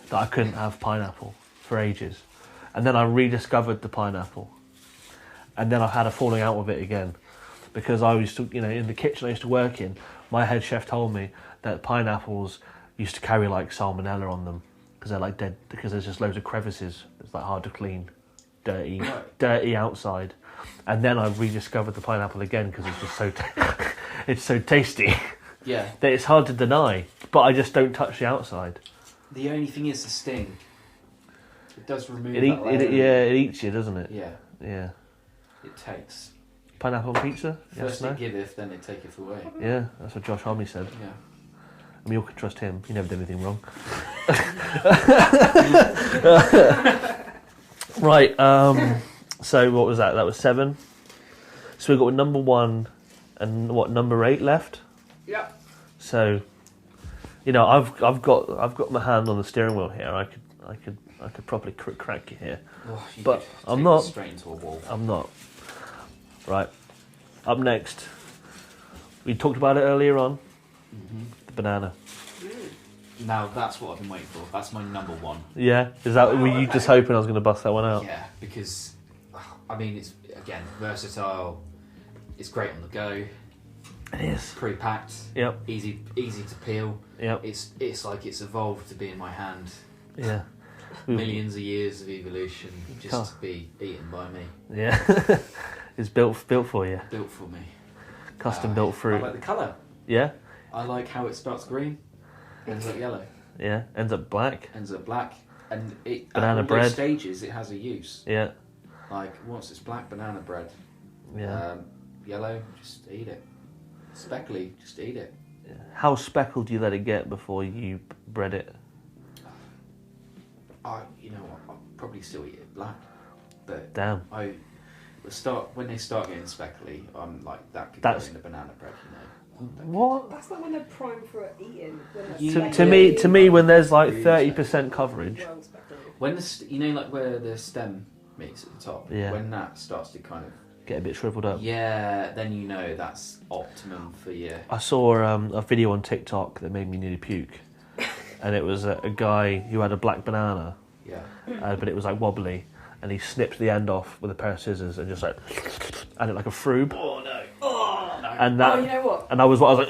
that I couldn't have pineapple for ages. And then I rediscovered the pineapple, and then I had a falling out with it again because I used to, in the kitchen I used to work in, my head chef told me that pineapples used to carry like salmonella on them because they're like dead, because there's just loads of crevices. It's like hard to clean, dirty outside. And then I rediscovered the pineapple again because it's just it's so tasty Yeah. that it's hard to deny. But I just don't touch the outside. The only thing is the sting. It does remove It eats you, doesn't it? Yeah. Yeah. It takes. Pineapple on pizza? Yes, First no? it giveth, then it taketh away. Yeah, that's what Josh Homme said. Yeah. And we all can trust him. He never did anything wrong. Right. So what was that? That was 7. So we've got number 1 and number 8 left. Yep. So, I've got my hand on the steering wheel here. I could probably crack you here. Oh, you But could I'm take not. it straight into a wall. I'm not. Right. Up next, we talked about it earlier on. Mm-hmm. The banana. Now that's what I've been waiting for. That's my number 1. Yeah. Is that? Wow, Were you okay. just hoping I was going to bust that one out? Yeah, because it's again versatile. It's great on the go. It is. Pre-packed. Yep. Easy to peel. Yep. It's like it's evolved to be in my hand. Yeah. Millions of years of evolution just Can't- to be eaten by me. Yeah. It's built for you. Built for me. Custom built I fruit. like the colour. Yeah. I like how it starts green, ends up yellow, Yeah. Ends up black. ends up black, and Banana at all bread. those stages it has a use. Yeah. Like once it's black banana bread, Yeah. yellow, just eat it. Speckly, just eat it. How speckled do you let it get before you bread it? You know what? I'll probably still eat it black, but Damn. when they start getting speckly, I'm like that could That's- go in the banana bread, What? That's not when they're primed for eating. When they're You- speckly. To me, when there's like Really 30% coverage. Well speckly. When like where the stem meets at the top, Yeah. when that starts to kind of get a bit shriveled up. Yeah, then you know that's optimum for you. I saw a video on TikTok that made me nearly puke, and it was a guy who had a black banana, Yeah. but it was like wobbly, and he snipped the end off with a pair of scissors and just like had it like a froob. Oh no. Oh, No. And that, you know what? and I was like,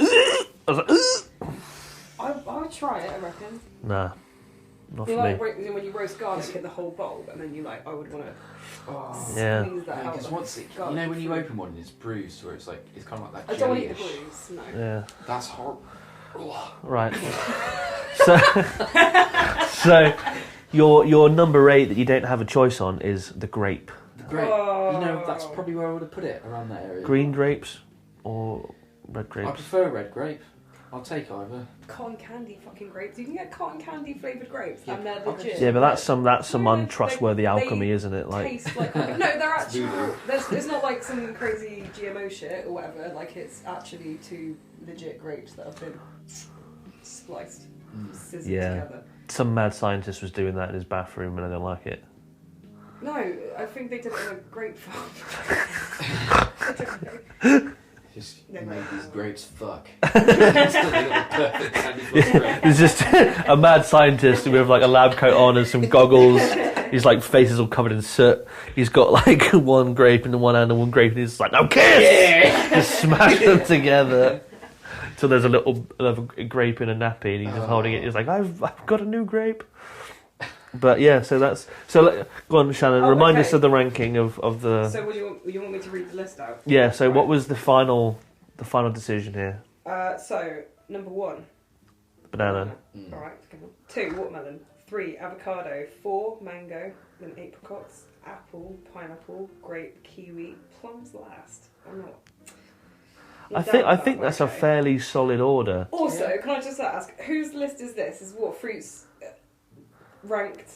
I would try it, I reckon. nah, not You for me. like when you roast garlic in the whole bowl, and then you like, I would want to Oh. Yeah. squeeze that out. Because like once you know when you open one and it's bruised, or it's like it's kind of like that. I don't want to eat the jellyish- bruise. No. Yeah, That's horrible. right. So your number 8 that you don't have a choice on is the grape. The grape. Oh. You know, that's probably where I would have put it, around that area. Green grapes or red I grapes? prefer red grape. I'll take either. Cotton candy fucking grapes. You can get cotton candy flavoured grapes, Yeah. and they're Okay. legit. Yeah, but that's some No, untrustworthy they alchemy, isn't it? Like, Taste like no, they're actual. Voodoo. It's not like some crazy GMO shit or whatever. Like it's actually 2 legit grapes that have been spliced, scissored Yeah. together. some mad scientist was doing that in his bathroom, and I don't like it. No, I think they did it in a grape farm. Just Never made these mind. grapes fuck. Still they got the perfect candy floss grape. There's just a mad scientist with like a lab coat on and some goggles. His like face is all covered in soot. He's got like one grape in one hand and one grape, and he's like, "Now kiss!" Yeah. Just smash them together. So there's a little grape in a nappy, and he's just holding it. He's like, "I've got a new grape." But yeah, so that's so. Go on, Shannon. Oh, remind okay. us of the ranking of the. So would you want me to read the list out? Yeah. So Right. what was the final decision here? So number 1, Banana. Mm. All right, come on. 2, watermelon. 3, avocado. 4, mango. Then apricots, apple, pineapple, grape, kiwi, plums last. I'm not. I think that's a fairly solid order. Also, Yeah. can I just ask, whose list is this? Is what fruits ranked?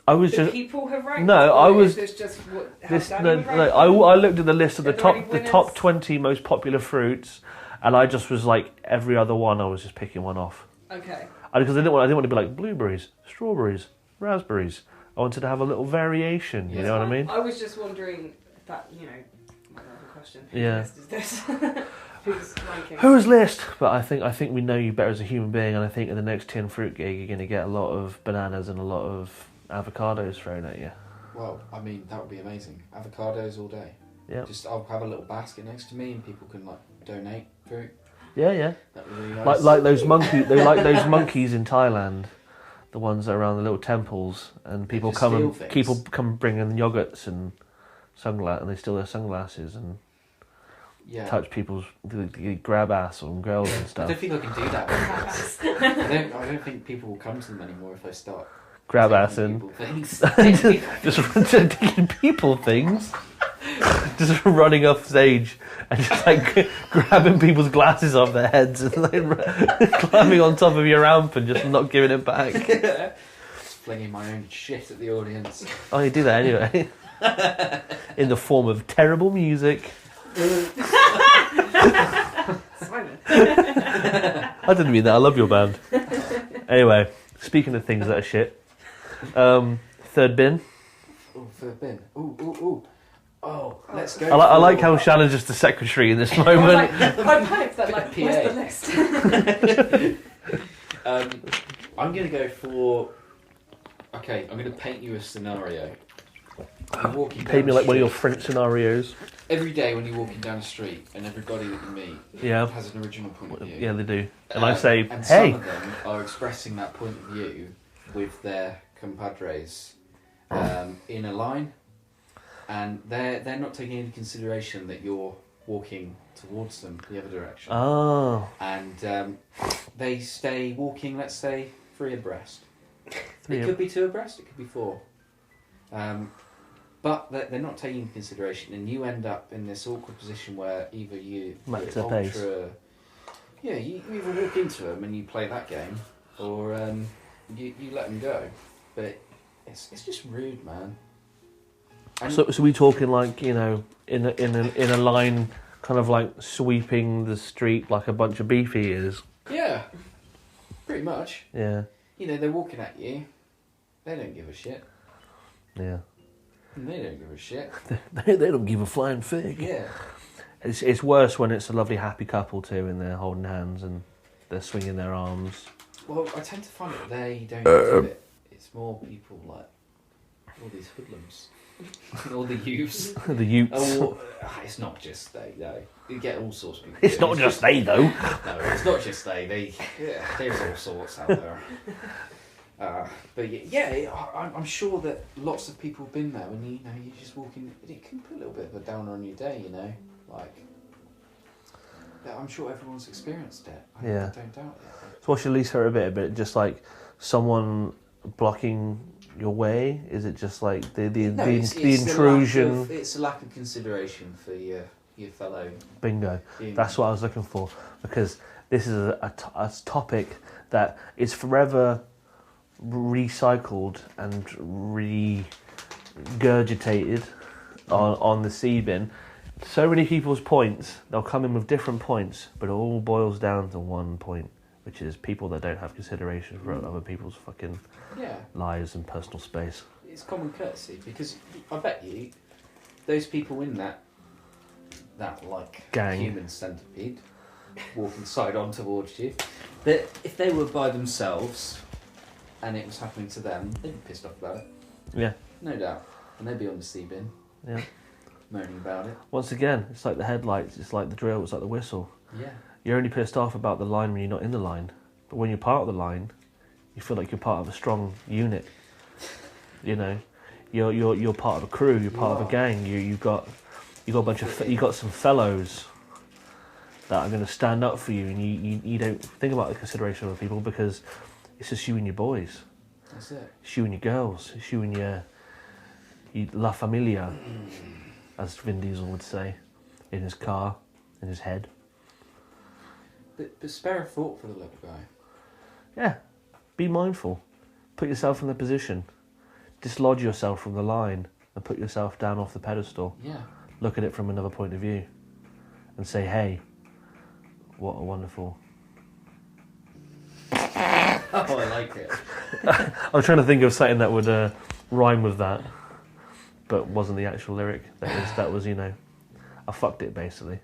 I was The just people have ranked. No, or I was- Is this just what? How this. Danny No, would no, rank I them? looked at the list of the Are there any top winners? 20 most popular fruits, and I just was like every other one. I was just picking one off Okay. because I didn't want to be like blueberries, strawberries, raspberries. I wanted to have a little variation. You Yeah. know what I mean? I was just wondering that my other question. Whose Yeah. list is this? Who's ranking? Whose list? But I think we know you better as a human being, and I think in the next tin fruit gig you're going to get a lot of bananas and a lot of avocados thrown at you. Well, I mean, that would be amazing. Avocados all day. Yeah. Just I'll have a little basket next to me, and people can like donate fruit. Yeah. That would be really nice. Like those monkeys. They like those monkeys in Thailand, the ones that are around the little temples, and people just come steal and things. people come bringing yogurts and and they steal their sunglasses and Yeah. touch people's they grab ass on girls and I stuff. don't think I can do that. I don't think people will come to them anymore if I start Grab taking ass and people things. just taking people things, just running off stage and just like grabbing people's glasses off their heads and like climbing on top of your ramp and just not giving it back. Just flinging my own shit at the audience. Oh, you do that anyway. In the form of terrible music. Simon. I didn't mean that. I love your band. Anyway, speaking of things that are shit, third bin. Oh, third bin. Ooh. Oh, let's go. I like for- how Shannon's just the secretary in this I moment. panicked that like, where's the list? I'm going to go for... Okay, I'm going to paint you a scenario. You're walking down Paint me the like one of your street. French scenarios. Every day when you're walking down the street and everybody that you meet Yeah. has an original point of view. Yeah, they do. And I say, and hey. some of them are expressing that point of view with their compadres in a line, and they're not taking into consideration that you're walking towards them the other direction, Oh. and they stay walking, let's say, 3 abreast. Three It could be 2 abreast, it could be 4. But they're not taking into consideration, and you end up in this awkward position where either you're Max their pace. yeah, you either walk into them and you play that game, or you let them go. But it's just rude, man. And So we talking like, in a line, kind of like sweeping the street like a bunch of beef eaters. yeah, pretty much. Yeah. They're walking at you. They don't give a shit. Yeah. They don't give a shit. They don't give a flying fig. Yeah. It's worse when it's a lovely happy couple too, and they're holding hands and they're swinging their arms. Well, I tend to find that they don't do it. It's more people like all these hoodlums, all the youths. The Utes. Oh, it's not just they, though. You get all sorts of people. It's not just they, though. No, it's not just they. There's all sorts out there. But I'm sure that lots of people have been there when you just walk in. It can put a little bit of a downer on your day, like. Yeah, I'm sure everyone's experienced it. I don't doubt it. So what's your least favourite bit? Just like someone blocking your way? Is it just like the intrusion? It's a lack of consideration for your fellow. Bingo. Human. That's what I was looking for, because this is a topic that is forever recycled and regurgitated on the sea bin. So many people's points, they'll come in with different points, but it all boils down to one point, which is people that don't have consideration for other people's fucking lives and personal space. It's common courtesy, because I bet you those people in that like gang, human centipede walking side on towards you, that if they were by themselves and it was happening to them, they'd be pissed off about it. Yeah. No doubt. And they'd be on the sea bin. Yeah. Moaning about it. Once again, it's like the headlights, it's like the drill, it's like the whistle. Yeah. You're only pissed off about the line when you're not in the line. But when you're part of the line, you feel like you're part of a strong unit. You're part of a crew, you're part of a gang, you got some fellows that are going to stand up for you, and you don't think about the consideration of people, because it's just you and your boys. That's it. It's you and your girls. It's you and your La Familia, as Vin Diesel would say, in his car, in his head. But spare a thought for the little guy. Yeah, be mindful. Put yourself in the position. Dislodge yourself from the line and put yourself down off the pedestal. Yeah. Look at it from another point of view and say, hey, what a wonderful... Oh, I like it. I was trying to think of something that would rhyme with that, but wasn't the actual lyric. That was I fucked it, basically.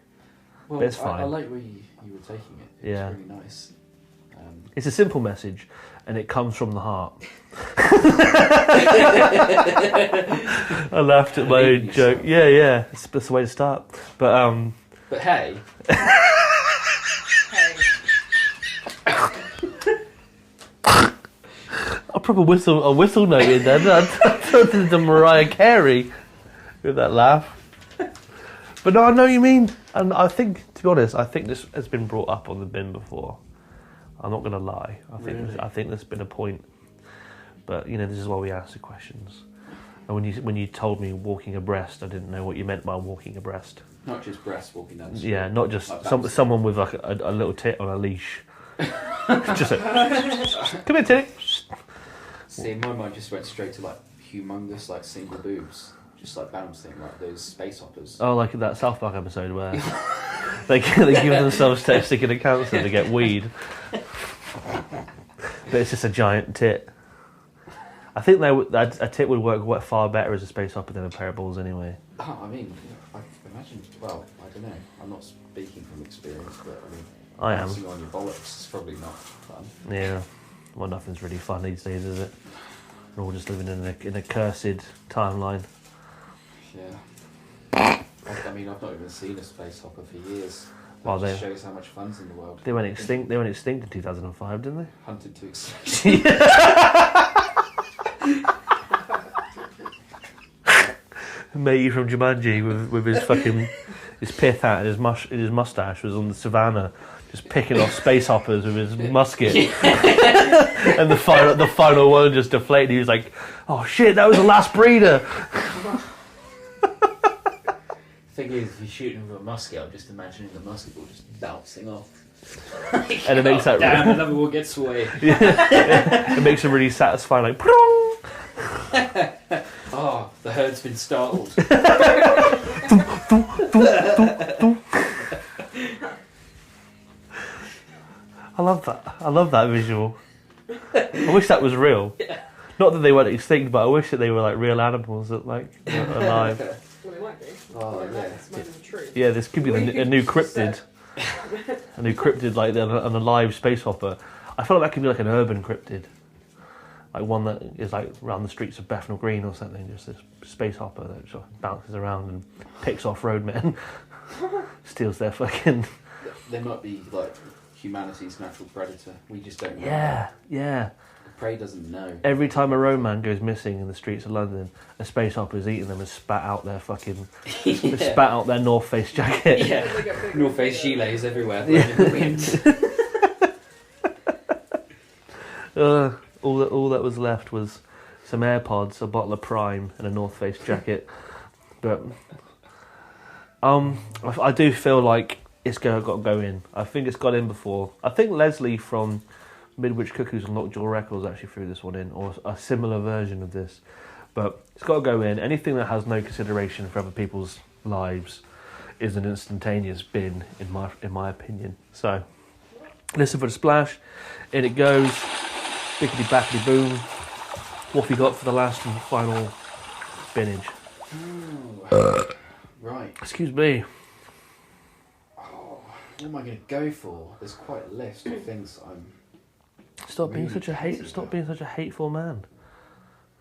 Well, but it's fine. I like where you were taking it. It's really nice. It's a simple message, and it comes from the heart. I laughed at my own joke. Yeah, it's the way to start. But hey. A proper whistle note in there. I turned into Mariah Carey with that laugh. But no, I know what you mean. And I think, to be honest, this has been brought up on the bin before. I'm not going to lie. I think there's been a point. But, this is why we ask the questions. And when you told me walking abreast, I didn't know what you meant by walking abreast. Not just breast walking down the street. Yeah, not just someone with like a little tit on a leash. Just come here, Titty. See, my mind just went straight to like humongous, like single boobs, just like bouncing, like those space hoppers. Oh, like that South Park episode where they give themselves testicular cancer to get weed, but it's just a giant tit. I think a tit would work far better as a space hopper than a pair of balls, anyway. Oh, I mean, I imagine. Well, I don't know. I'm not speaking from experience, but I mean, I am. bouncing on your bollocks is probably not fun. Yeah. Well, nothing's really fun these days, is it? We're all just living in a cursed timeline. Yeah. I mean, I've not even seen a space hopper for years. That just shows how much fun's in the world. They went extinct. They went extinct in 2005, didn't they? Hunted to extinction. Matey from Jumanji with his fucking his pith hat and his mustache was on the savannah, just picking off space hoppers with his musket. And the final one just deflated. He was like, "Oh shit, that was the last breeder." Thing is, if you're shooting with a musket, I'm just imagining the musket ball just bouncing off. And it makes that damn, another one gets away. Yeah. It makes it really satisfying, like oh, the herd's been startled. I love that visual. I wish that was real. Yeah. Not that they weren't extinct, but I wish that they were like real animals that like were alive. Well, they might be. Oh, They're yeah. like this moment of truth. Yeah, this could be a new cryptid. A new cryptid, like an alive space hopper. I feel like that could be like an urban cryptid. Like one that is like around the streets of Bethnal Green or something, just this space hopper that sort of bounces around and picks off roadmen, steals their fucking... They might be like humanity's natural predator. We just don't know. Yeah. The prey doesn't know. Every time a roadman goes missing in the streets of London, a space hopper's eaten them and spat out their fucking... Yeah. spat out their North Face jacket. Yeah. They get bigger North and Face bigger. gilets everywhere. blowing in the wind. All that was left was some AirPods, a bottle of Prime, and a North Face jacket. But I do feel like it's got to go in. I think it's got in before. I think Leslie from Midwich Cuckoos and Lockjaw Records actually threw this one in, or a similar version of this. But it's got to go in. Anything that has no consideration for other people's lives is an instantaneous bin, in my opinion. So listen for the splash. In it goes. Bickety backety boom. What have you got for the last and final binage? Right. Excuse me. Oh, what am I going to go for? There's quite a list of things I'm... Stop being Really such a picky stop about. being such a hateful man.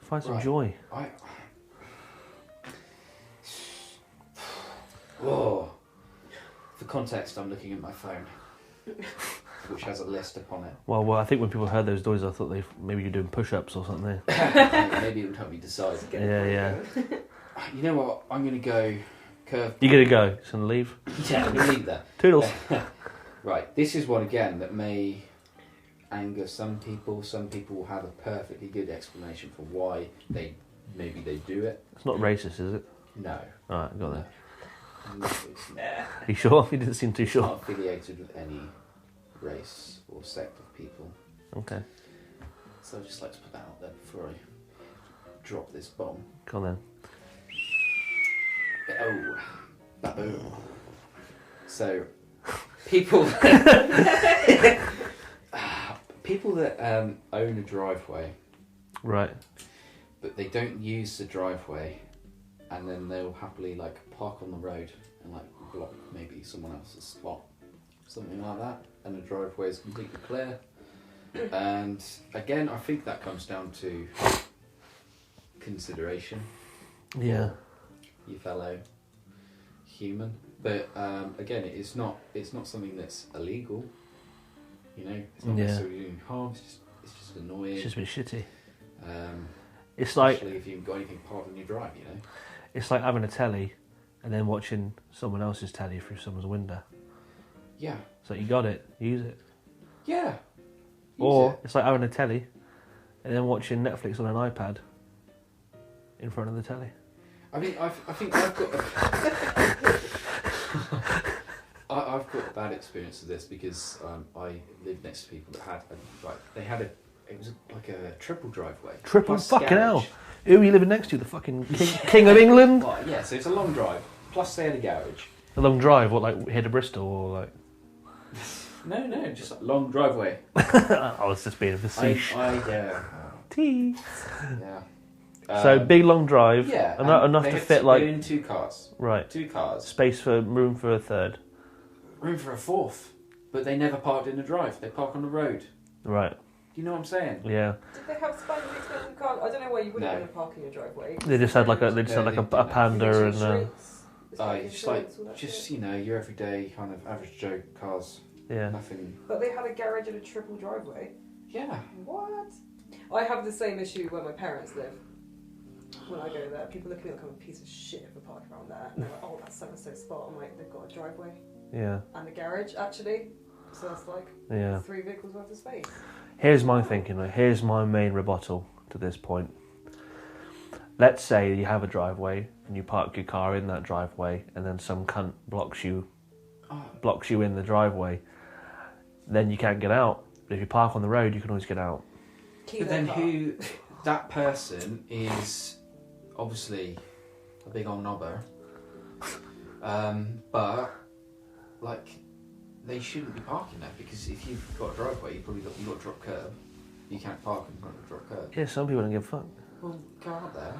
Find some Right. joy. Oh. For context, I'm looking at my phone, which has a list upon it. Well, I think when people heard those stories, I thought maybe you're doing push-ups or something. Maybe it would help me decide. Get the Yeah. point going. You know what? I'm going to go curve. You're gonna go. Just gonna leave. Yeah, I'm going to leave that. Toodles. Right, this is one again that may anger some people. Some people will have a perfectly good explanation for why they do it. It's not racist, is it? No. All right, got that. No, it's not. Are you sure? You didn't seem too It's sure. not affiliated with any race or sect of people. Okay, So I'd just like to put that out there before I drop this bomb. go on then. Oh, baboon. So, people people that own a driveway, Right. but they don't use the driveway, and then they'll happily like park on the road and like block maybe someone else's spot, something like that, and the driveway is completely clear. And again, I think that comes down to consideration. Yeah. Your fellow human, but again, it's not something that's illegal. You know, it's not Yeah. necessarily doing harm. It's just annoying. It's just a bit shitty. Um, It's like especially if you've got anything parked on your drive. You know. it's like having a telly and then watching someone else's telly through someone's window. Yeah. So you got it, use it. Yeah. Use Or it. it's like having a telly and then watching Netflix on an iPad in front of the telly. I mean, I think I've got. I've got a bad experience of this because I lived next to people that had it was like a triple driveway. Triple plus fucking garage. hell. Who are you living next to? The fucking king of England? Well, yeah, so it's a long drive. Plus they had a garage. A long drive, what, like here to Bristol or like... No, just a long driveway. I was just being facetious. Yeah. Tea. Yeah. So big long drive, Yeah. enough they to had fit go like... in two cars. Right. Two cars. Space for, room for a third. Room for a fourth. But they never parked in the drive. They park on the road. Right, You know what I'm saying? yeah. Did they have special expensive cars? I don't know why you wouldn't No. want to park in your driveway. They just had like a, a panda and... Just you know, your everyday kind of average Joe cars. yeah. Nothing. But they had a garage and a triple driveway. Yeah. What? I have the same issue where my parents live. When I go there, people look at me like I'm a piece of shit if I park around there. And they're like, oh, that's so-and-so spot. I'm like, they've got a driveway Yeah, and a garage, actually. So that's like yeah. 3 vehicles worth of space. Here's my thinking, right? Here's my main rebuttal to this point. Let's say you have a driveway and you park your car in that driveway and then some cunt blocks you in the driveway. Then you can't get out. But if you park on the road, you can always get out. Key But their then car. that person is obviously a big old knobber. But like they shouldn't be parking there because if you've got a driveway, you've got to drop curb. You can't park in front of a drop curb. Yeah, some people don't give a fuck. Well, go out there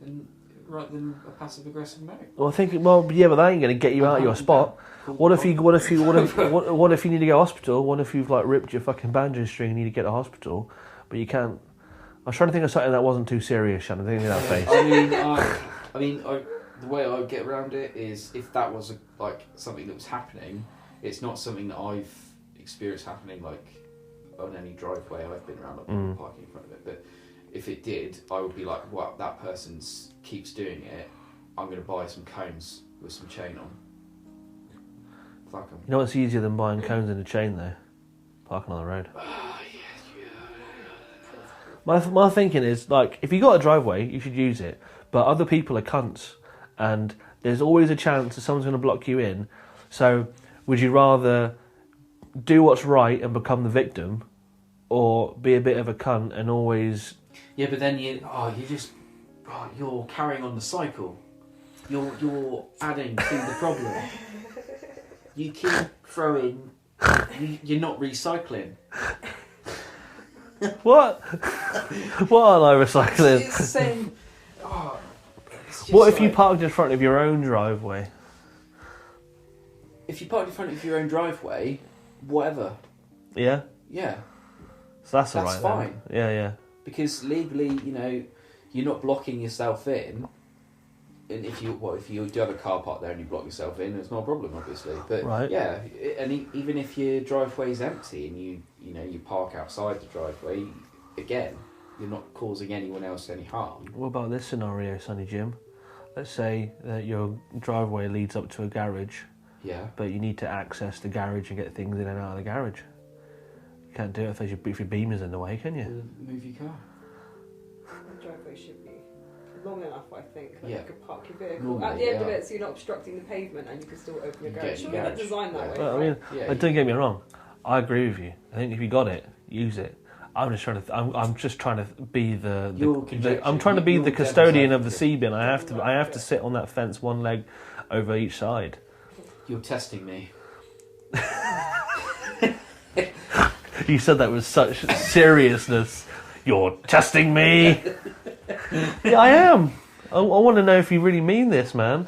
and write them a passive aggressive note. Well, I think, well, yeah, but that ain't going to get you out of your spot. What if you need to go to hospital? What if you've like ripped your fucking banjo string and you need to get to hospital, but you can't? I was trying to think of something that wasn't too serious, Shannon. Thinking of that face. The way I would get around it is if that was something that was happening, it's not something that I've experienced happening like on any driveway I've been around, like people parking in front of it. But if it did, I would be like, well, that person keeps doing it. I'm going to buy some cones with some chain on. Fuck 'em. You know what's easier than buying cones in a chain though? Parking on the road. My thinking is, like, if you got a driveway, you should use it. But other people are cunts, and there's always a chance that someone's going to block you in. So, would you rather do what's right and become the victim, or be a bit of a cunt and always? Yeah, but then you're carrying on the cycle. You're adding to the problem. You keep throwing. You're not recycling. What? What am I recycling? It's the same. What if you parked in front of your own driveway? If you parked in front of your own driveway, whatever. Yeah? Yeah. So that's alright. Fine. Then. Yeah. Because legally, you're not blocking yourself in. And if you do have a car park there and you block yourself in, it's not a problem, obviously. But right. Yeah, and even if your driveway's empty and you park outside the driveway, again, you're not causing anyone else any harm. What about this scenario, Sonny Jim? Let's say that your driveway leads up to a garage. Yeah. But you need to access the garage and get things in and out of the garage. You can't do it if your beamer's in the way, can you? Move your car. The driveway should be long enough, I think. Like Yeah. You could park your vehicle Normally, at the end of it, so you're not obstructing the pavement, and you can still open your garage. Surely that's designed that way. Well, I right? mean, don't get me wrong. I agree with you. I think if you got it, use it. I'm just trying to. I'm just trying to be I'm trying to be the custodian of the sea bin. I have to sit on that fence, one leg over each side. You're testing me. You said that with such seriousness. You're testing me. Yeah, I am. I want to know if you really mean this, man.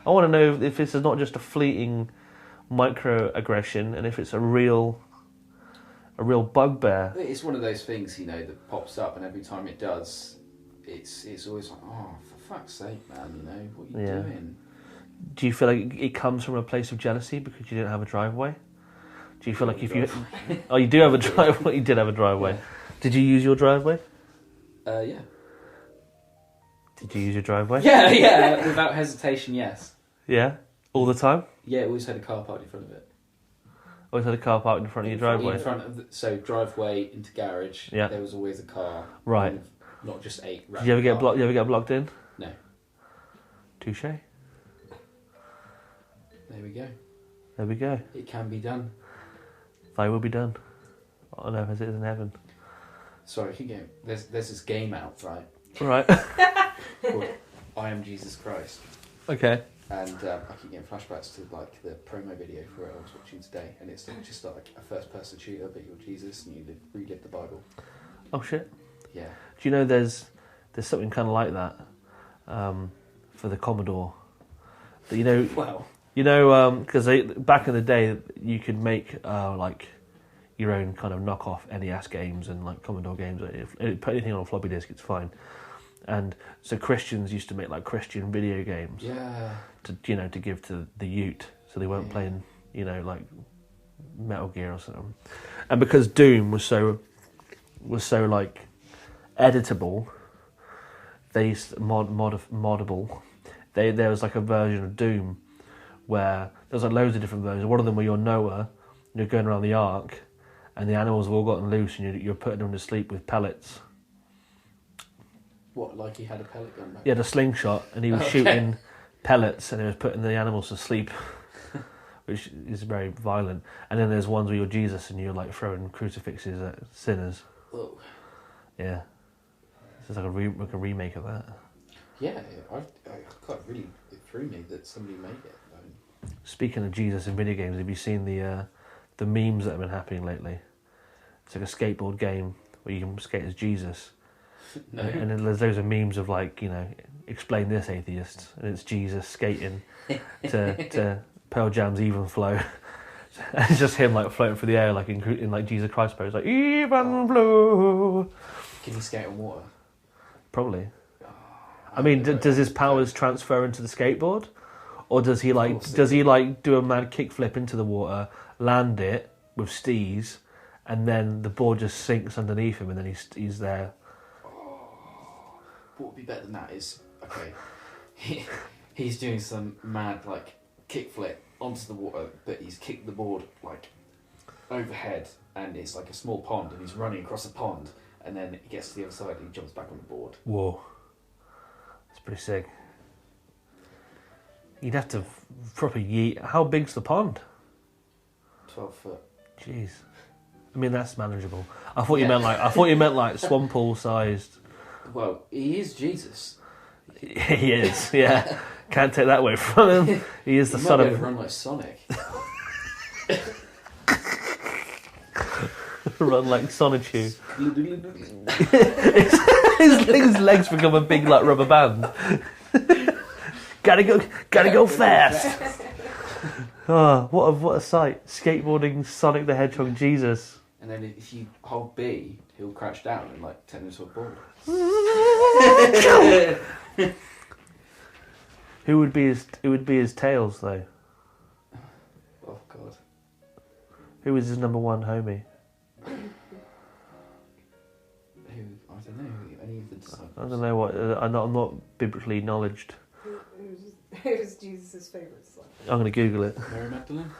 I want to know if this is not just a fleeting microaggression, and if it's a real bugbear. It's one of those things, that pops up, and every time it does, it's always like, oh, for fuck's sake, man, what are you doing? Do you feel like it comes from a place of jealousy because you didn't have a driveway? Do you feel like if you... Oh, you do have a driveway? You did have a driveway. Yeah. Did you use your driveway? Yeah. Did you use your driveway? Yeah, without hesitation, yes. Yeah? All the time? Yeah, always had a car parked in front of it. Always had a car parked in front of your driveway? So driveway into garage, yeah. There was always a car. Right. Not just 8. Did you ever get blocked? You ever get blocked in? No. Touche. There we go. It can be done. Thy will be done. On earth as it is in heaven. Sorry, keep going. There's this game out, right? Right. Called I Am Jesus Christ. Okay. And I keep getting flashbacks to the promo video for it I was watching today, and it's just like a first-person shooter, but you're Jesus and you relive the Bible. Oh shit. Yeah. Do you know there's something kind of like that for the Commodore? That Wow. Because back in the day, you could make your own kind of knockoff NES games and like Commodore games. Put anything on a floppy disk, it's fine. And so Christians used to make like Christian video games. Yeah. To give to the Ute, so they weren't playing like Metal Gear or something. And because Doom was so like editable, they used moddable. There was like a version of Doom where there was like loads of different versions. One of them where you're Noah, and you're going around the ark, and the animals have all gotten loose, and you're putting them to sleep with pellets. What, like he had a pellet gun back? He had a slingshot, and he was shooting pellets, and he was putting the animals to sleep, which is very violent. And then there's ones where you're Jesus, and you're like throwing crucifixes at sinners. Whoa. Yeah. This is like a remake of that. Yeah, I quite really it threw me that somebody made it. Speaking of Jesus in video games, have you seen the memes that have been happening lately? It's like a skateboard game where you can skate as Jesus. No. And then there's loads of memes of like, you know, explain this atheist, and it's Jesus skating to Pearl Jam's Even Flow. And it's just him like floating through the air like in like Jesus Christ pose, like Even Flow. Can he skate on water? Probably. I mean, does his powers transfer into the skateboard, or does he do a mad kickflip into the water, land it with steez, and then the board just sinks underneath him, and then he's there. What would be better than that is, okay, he's doing some mad, like, kickflip onto the water, but he's kicked the board, like, overhead, and it's like a small pond, and he's running across a pond, and then he gets to the other side, and he jumps back on the board. Whoa. That's pretty sick. You'd have to proper yeet. How big's the pond? 12 foot. Jeez. I mean, that's manageable. I thought you meant like swamp pool sized. Well, he is Jesus. He is, yeah. Can't take that away from him. He is the son of. Run like Sonic. Run like Sonichu. his legs become a big like rubber band. gotta go fast. Oh, what a sight! Skateboarding Sonic the Hedgehog Jesus. And then if you hold B, he'll crash down and like turn into a ball. Who would be his Tails though? Oh God. Who was his number one homie? I don't know. Any of the disciples. I don't know what. I'm not biblically knowledged. Who was Jesus' favourite disciple? I'm gonna Google it. Mary Magdalene.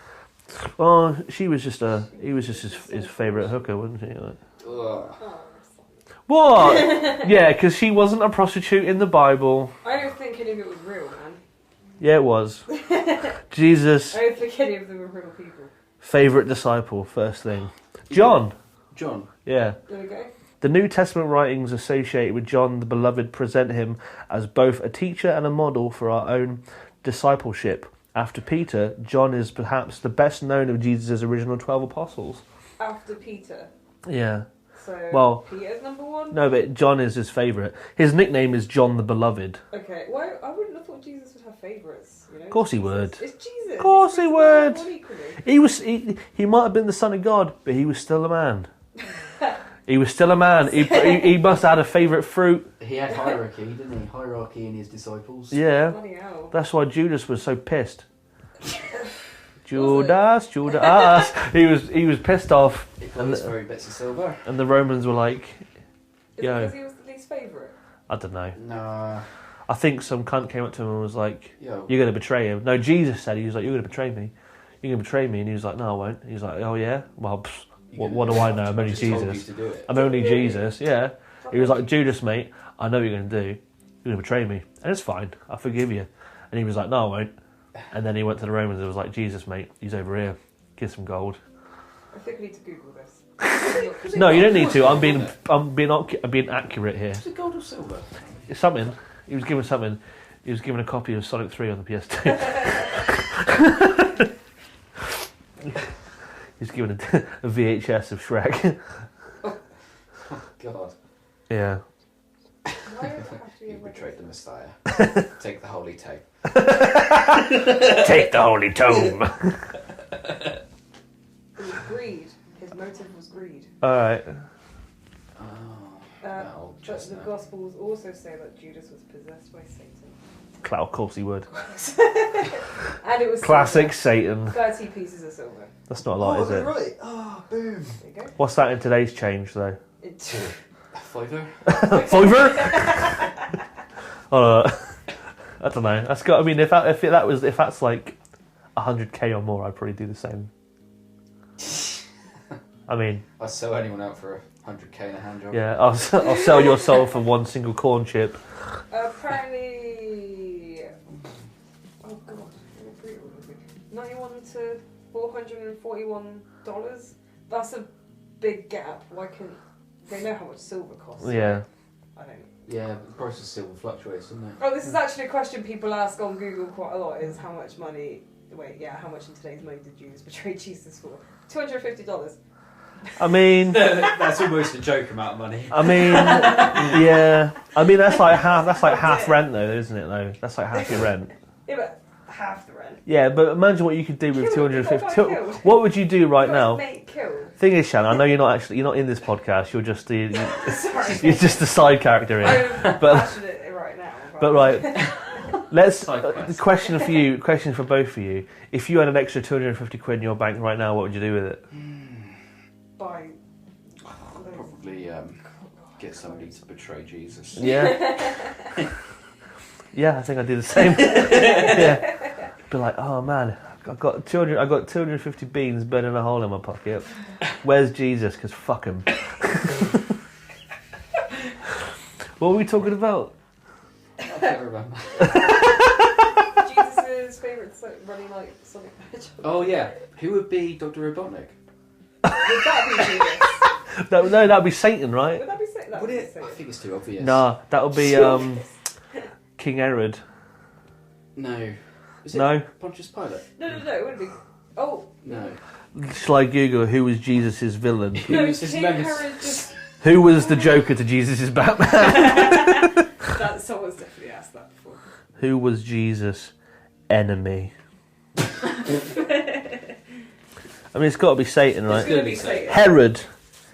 Oh, he was just his favourite hooker, wasn't he? Like, Ugh. what? Yeah, because she wasn't a prostitute in the Bible. I don't think any of it was real, man. Yeah, it was. Jesus. I don't think any of them were real people. Favourite disciple, first thing. John. Yeah. There we go. The New Testament writings associated with John the Beloved present him as both a teacher and a model for our own discipleship. After Peter, John is perhaps the best known of Jesus' original 12 apostles. After Peter. Yeah. So, Well, Peter's number one? No, but John is his favourite. His nickname is John the Beloved. Okay, well, I wouldn't have thought Jesus would have favourites, you know? Of course he would. It's Jesus. Of course he would. Equally. He might have been the son of God, but he was still a man. He was still a man. He must have had a favourite fruit. He had hierarchy, didn't he? Hierarchy in his disciples. Yeah. Bloody hell. That's why Judas was so pissed. Judas. He was pissed off. He got his very bits of silver. And the Romans were like, Is yo. it because he was the least favourite? I don't know. Nah. I think some cunt came up to him and was like, Yo. you're going to betray him. No, Jesus said, he was like, you're going to betray me. You're going to betray me. And he was like, no, I won't. He was like, oh yeah? Well, what do I know? I'm only Jesus. I'm only Jesus, yeah. He was like, Judas, mate, I know what you're going to do. You're going to betray me. And it's fine. I forgive you. And he was like, no, I won't. And then he went to the Romans and was like, Jesus, mate, he's over here. Give some gold. I think we need to Google this. No, you don't need to. I'm being accurate here. Is it gold or silver? It's something. He was given something. He was given a copy of Sonic 3 on the PS2. He's given a VHS of Shrek. Oh God. Yeah. Why does it have to be You a betrayed red? the Messiah. Take the holy tape. Take the holy tome. It was greed. His motive was greed. Alright. Oh, But the Gospels also say that Judas was possessed by Satan. Of course he would. And it was Classic silver. Satan. 30 pieces of silver. That's not a lot, is it? Right. Oh, boom. There you go. What's that in today's change, though? Fiver? Fiver? I don't know. That's got. I mean, if that's like 100k or more, I'd probably do the same. I mean, I'd sell anyone out for 100k in a hand job. yeah, I'll sell your soul for one single corn chip. Apparently, oh god, 91 to $441. That's a big gap. Why can't they know how much silver costs? Yeah. I don't. Yeah, the price of silver fluctuates, doesn't it? Oh, this is actually a question people ask on Google quite a lot. Is how much money? Wait, yeah, how much in today's money did Judas betray Jesus for? $250. I mean, That's almost a joke amount of money. I mean, yeah. I mean, that's like half rent, though, isn't it? Though that's like half your rent. Yeah, but half the rent. Yeah, but imagine what you could do with Kill him, 250. got killed. What would you do right Got now? his mate killed. Thing is, Shannon, I know you're not in this podcast. You're just Sorry. you're just a side character here. I'm But- passionate right now. But right, let's. Side quest. The question for both of you. If you had an extra 250 quid in your bank right now, what would you do with it? Buy. Probably get somebody to betray Jesus. Yeah. Yeah, I think I'd do the same. Yeah. Be like, oh man, I got 250 beans burning a hole in my pocket. Where's Jesus? Because fuck him. What were we talking about? I can't remember. Jesus' favourite running like Sonic the Hedgehog. Oh yeah, who would be Dr. Robotnik? Would that be Jesus? No, that'd be Satan, right? Would that be Satan? That Would be it? I Satan. think it's too obvious. Nah, that would be King Herod. No. Is it No. Pontius Pilate? No, it wouldn't be. Oh, No. Shall I Google who was Jesus' villain? no, was his King nemesis? Herod just. Who was the Joker to Jesus' Batman? Someone's definitely asked that before. Who was Jesus' enemy? I mean, it's got to be Satan, It's right? going to be Satan. Herod.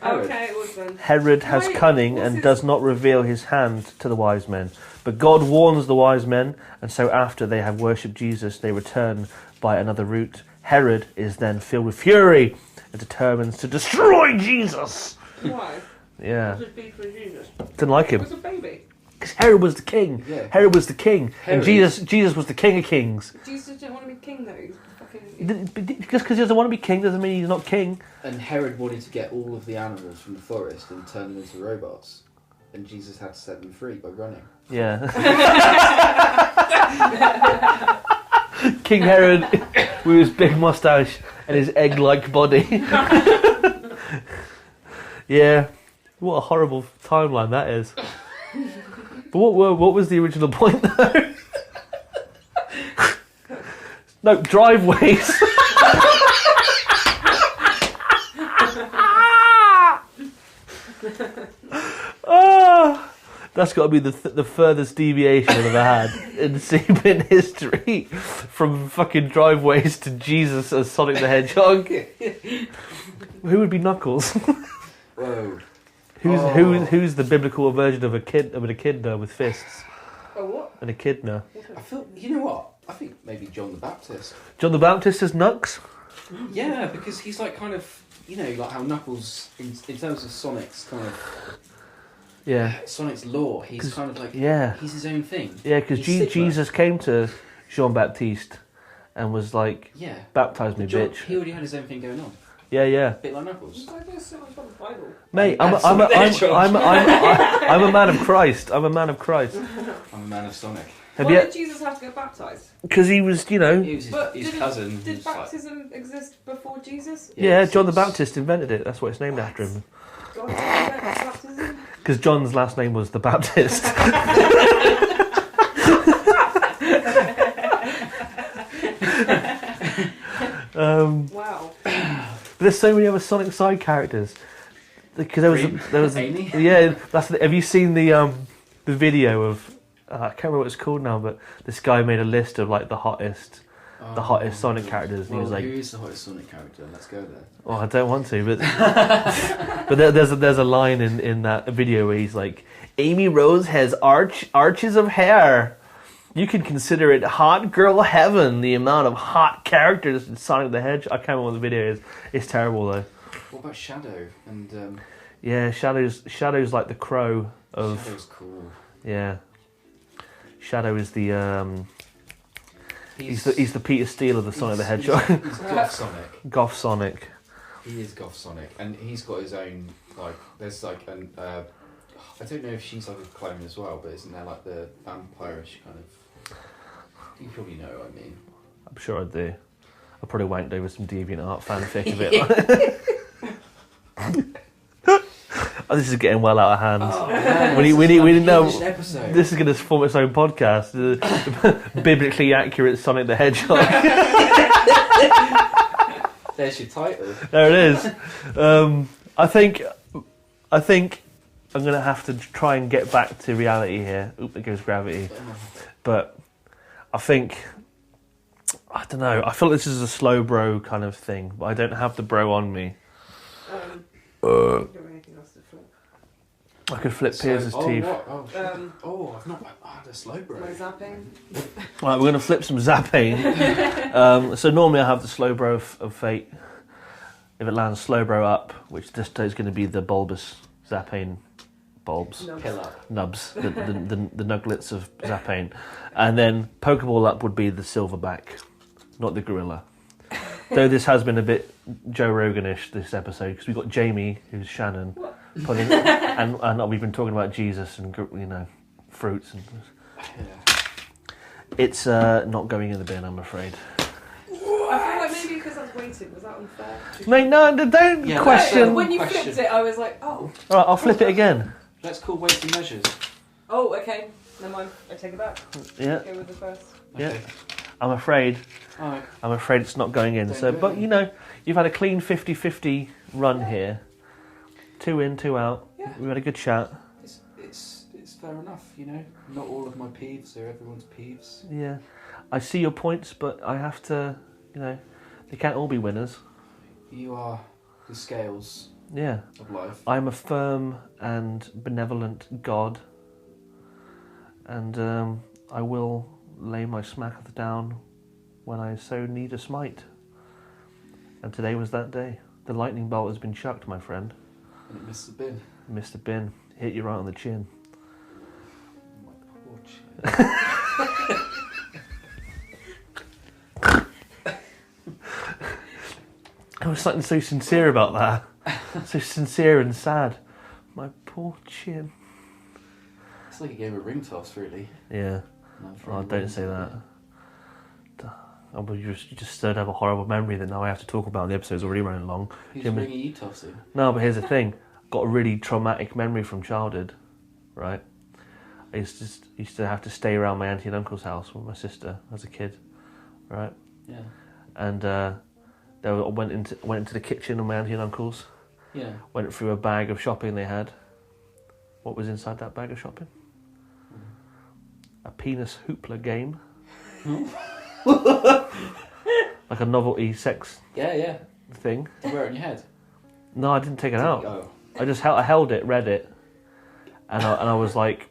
Okay, it was then. Herod has Why- cunning what's and his- does not reveal his hand to the wise men. But God warns the wise men, and so after they have worshipped Jesus, they return by another route. Herod is then filled with fury and determines to destroy Jesus. Why? Yeah, What's his beef with Jesus? didn't like He him. was a baby. Because Herod was the king. Yeah. Herod was the king. And Herod. Jesus was the king of kings. Jesus didn't want to be king though. He was fucking. Just because he doesn't want to be king doesn't mean he's not king. And Herod wanted to get all of the animals from the forest and turn them into robots. And Jesus had to set them free by running. Yeah. King Herod with his big moustache and his egg-like body. Yeah. What a horrible timeline that is. But what was the original point though? No, driveways. Ah, that's got to be the furthest deviation I've ever had in Seabin history, from fucking driveways to Jesus as Sonic the Hedgehog. Who would be Knuckles? Whoa. Who's the biblical version of an echidna with fists? Oh, what? An echidna. I feel, you know what? I think maybe John the Baptist. John the Baptist is Nux? Yeah, because he's like kind of, you know, like how Knuckles, in terms of Sonic's kind of, Yeah. Sonic's lore, he's kind of like, Yeah. he's his own thing. Yeah, because He's Sigma. Jesus came to Jean Baptiste and was like, Yeah. baptise me, John, bitch. he already had his own thing going on. Yeah, yeah. A bit like Knuckles. I know so much about the Bible. Mate, I'm I'm a man of Christ. I'm a man of Christ. I'm a man of Sonic. Have Why you? did Jesus have to get baptised? Because he was, He was his, But his did cousin. Did was like- baptism exist before Jesus? Yeah, John the it's- Baptist invented it. That's what it's named after him. God did baptism? Because John's last name was the Baptist. Wow. But there's so many other Sonic side characters. Because there was Amy? yeah. Have you seen the video of? I can't remember what it's called now, but this guy made a list of like the hottest Sonic characters, and he was like, who is the hottest Sonic character? Let's go there. "Oh, I don't want to," but there's a line in that video where he's like, "Amy Rose has arches of hair. You can consider it hot girl heaven. The amount of hot characters in Sonic the Hedgehog." I can't remember what the video is. It's terrible though. What about Shadow? And Yeah, Shadow's like the crow of Shadow's cool. yeah. Shadow is the he's the Peter Steele of the Sonic the Hedgehog. He's Goth Sonic. Goth Sonic. He is Goth Sonic, and he's got his own like. There's like an. I don't know if she's like a clone as well, but isn't there like the vampirish kind of? You probably know what I mean. I'm sure I do. I probably wanked over some DeviantArt fanfic of it. Oh, this is getting well out of hand. Oh, man, We this didn't is know. like an episode. This is going to form its own podcast. Biblically accurate Sonic the Hedgehog. There's your title. There it is. I think I'm going to have to try and get back to reality here. Oop, there goes gravity. But I think, I don't know, I feel this is a slow bro kind of thing, but I don't have the bro on me. Do you have anything else to flip? I could flip Piers' teeth. What? I've not had a slow bro. My zapping. Right, we're going to flip some Zappane. So normally I have the slow bro of fate. If it lands slow bro up, which this day is going to be the bulbous Zappane bulbs. No. Pill up. Nubs, the nuglets of Zappane. And then Pokeball up would be the silverback, not the gorilla. Though this has been a bit Joe Rogan-ish this episode, because we've got Jamie, who's Shannon, putting, and we've been talking about Jesus and, you know, fruits. And Yeah. it's not going in the bin, I'm afraid. I feel like maybe because I was waiting, was that unfair? Mate, no, don't Yeah, question. When you flipped it, I was like, oh. Alright, I'll flip it again. Let's call weights and measures. Oh, okay. Never mind. I take it back. Yeah, Go with the first. yeah. Okay. I'm afraid Alright. it's not going in. Don't So, do it but then. you know, you've had a clean 50-50 run here. 2 in, 2 out. Yeah. We've had a good chat. It's fair enough, you know. Not all of my peeves are everyone's peeves. Yeah. I see your points, but I have to, you know, they can't all be winners. You are the scales Yeah. of life. I'm a firm and benevolent God, and I will lay my smack down when I so need a smite. And today was that day. The lightning bolt has been chucked, my friend. And it missed the bin. Missed the bin. Hit you right on the chin. My poor chin. I was something so sincere about that. So sincere and sad. My poor chin. It's like a game of ring toss, really. Yeah. Oh, don't say that. You just have a horrible memory that now I have to talk about. The episode's already running long. Who's Jimmy. ring are you tossing? No, but here's the thing. Got a really traumatic memory from childhood, right? I used to have to stay around my auntie and uncle's house with my sister as a kid, right? Yeah. And I went into the kitchen of my auntie and uncle's. Yeah. Went through a bag of shopping they had. What was inside that bag of shopping? A penis hoopla game. Like a novelty sex Yeah. thing. You wear it on your head. No, I didn't take it out. Oh. I just I held it, read it, and I was like,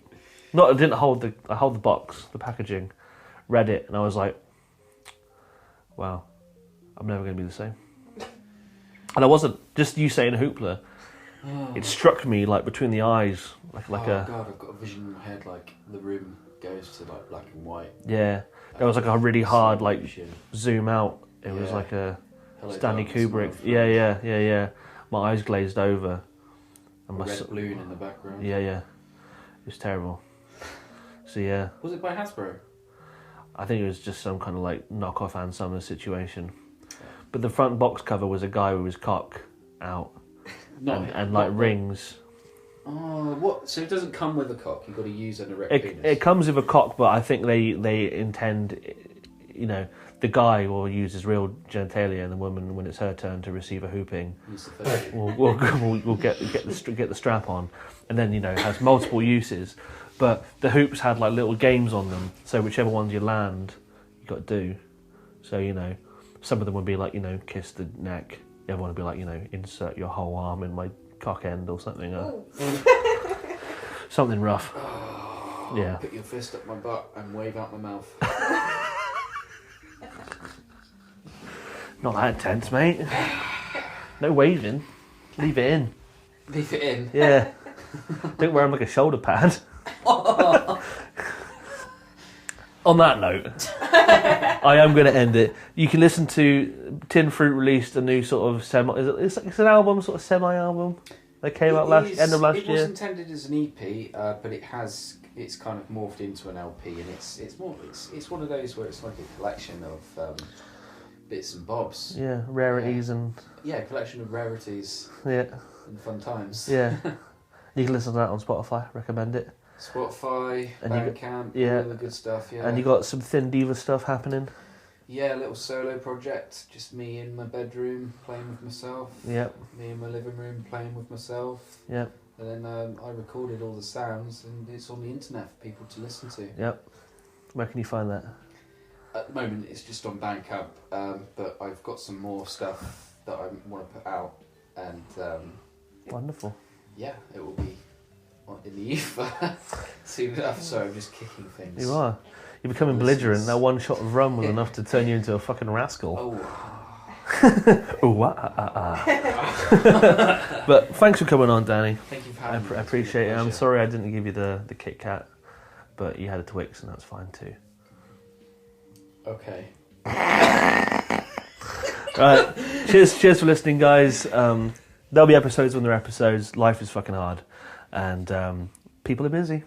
I didn't hold I held the box, the packaging, read it, and I was like, wow, I'm never going to be the same. And I wasn't. Just you saying hoopla, it struck me like between the eyes, like oh a God, I've got a vision in my head like the room goes to like black and white. yeah. There was like a really hard like vision. zoom out. It was Yeah. like a Hello, Stanley darkness, Kubrick. my friend. Yeah. My eyes glazed over, and my Red balloon in the background. yeah. It was terrible. So yeah. Was it by Hasbro? I think it was just some kind of like knockoff Ann Summers situation. But the front box cover was a guy with his cock out and like rings. Oh, what? So it doesn't come with a cock. You've got to use an erect penis. It comes with a cock, but I think they intend, you know, the guy will use his real genitalia, and the woman, when it's her turn to receive a hooping, Use the first. we'll get the strap on, and then it has multiple uses. But the hoops had like little games on them, so whichever ones you land, you got to do. So some of them would be like kiss the neck. The other one would be like insert your whole arm in my cock end or something. Something rough. Oh, Yeah. Put your fist up my butt and wave out my mouth. Not that intense, mate. No waving. Leave it in. Leave it in. Yeah. Don't wear them like a shoulder pad. On that note, I am going to end it. You can listen to Tinnedfruit released a new sort of it's an album, sort of semi-album that came out end of last year. It year. was intended as an EP, but it's kind of morphed into an LP, and it's one of those where it's like a collection of bits and bobs. Yeah, rarities and a collection of rarities. Yeah. And fun times. Yeah. You can listen to that on Spotify. Recommend it. Spotify, And Bandcamp, yeah. all the good stuff. Yeah. And you got some thin diva stuff happening. Yeah, a little solo project. Just me in my bedroom playing with myself. Yep. Me in my living room playing with myself. Yep. And then I recorded all the sounds, and it's on the internet for people to listen to. Yep. Where can you find that? At the moment, it's just on Bandcamp, but I've got some more stuff that I want to put out, and Wonderful. yeah, it will be in the ether soon enough. So I'm just kicking things. You are. You're becoming belligerent. That one shot of rum was enough to turn you into a fucking rascal. Oh. But thanks for coming on, Danny. Thank you for having me. I appreciate it. I'm sorry I didn't give you the Kit Kat, but you had a Twix, and that's fine too. Okay. Right. Cheers for listening, guys. There'll be episodes when there are episodes. Life is fucking hard, and people are busy,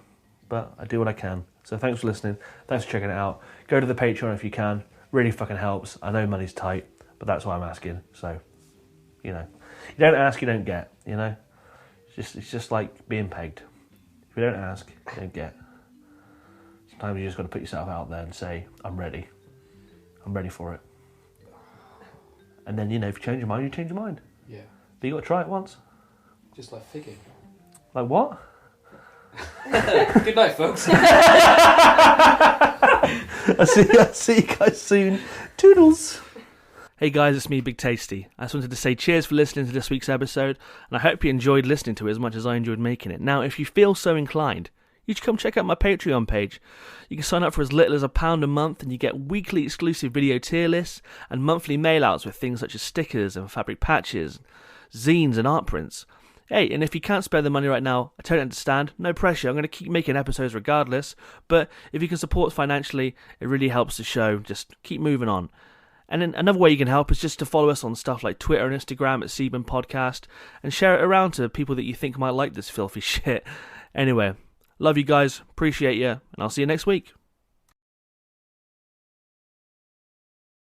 but I do what I can. So thanks for listening. Thanks for checking it out. Go to the Patreon if you can. Really fucking helps. I know money's tight, but that's why I'm asking. So, you don't ask, you don't get. It's just like being pegged. If you don't ask, you don't get. Sometimes you just got to put yourself out there and say, I'm ready. I'm ready for it. And then, if you change your mind, you change your mind. Yeah. But you got to try it once. Just like figging. Like what? Good night, folks. I'll see you guys soon. Toodles. Hey guys, it's me, Big Tasty. I just wanted to say cheers for listening to this week's episode, and I hope you enjoyed listening to it as much as I enjoyed making it. Now, if you feel so inclined, you should come check out my Patreon page. You can sign up for as little as £1 a month, and you get weekly exclusive video tier lists and monthly mail-outs with things such as stickers and fabric patches, zines and art prints. Hey, and if you can't spare the money right now, I totally understand. No pressure. I'm going to keep making episodes regardless. But if you can support financially, it really helps the show. Just keep moving on. And then another way you can help is just to follow us on stuff like Twitter and Instagram at Seaburn Podcast, and share it around to people that you think might like this filthy shit. Anyway, love you guys, appreciate you, and I'll see you next week.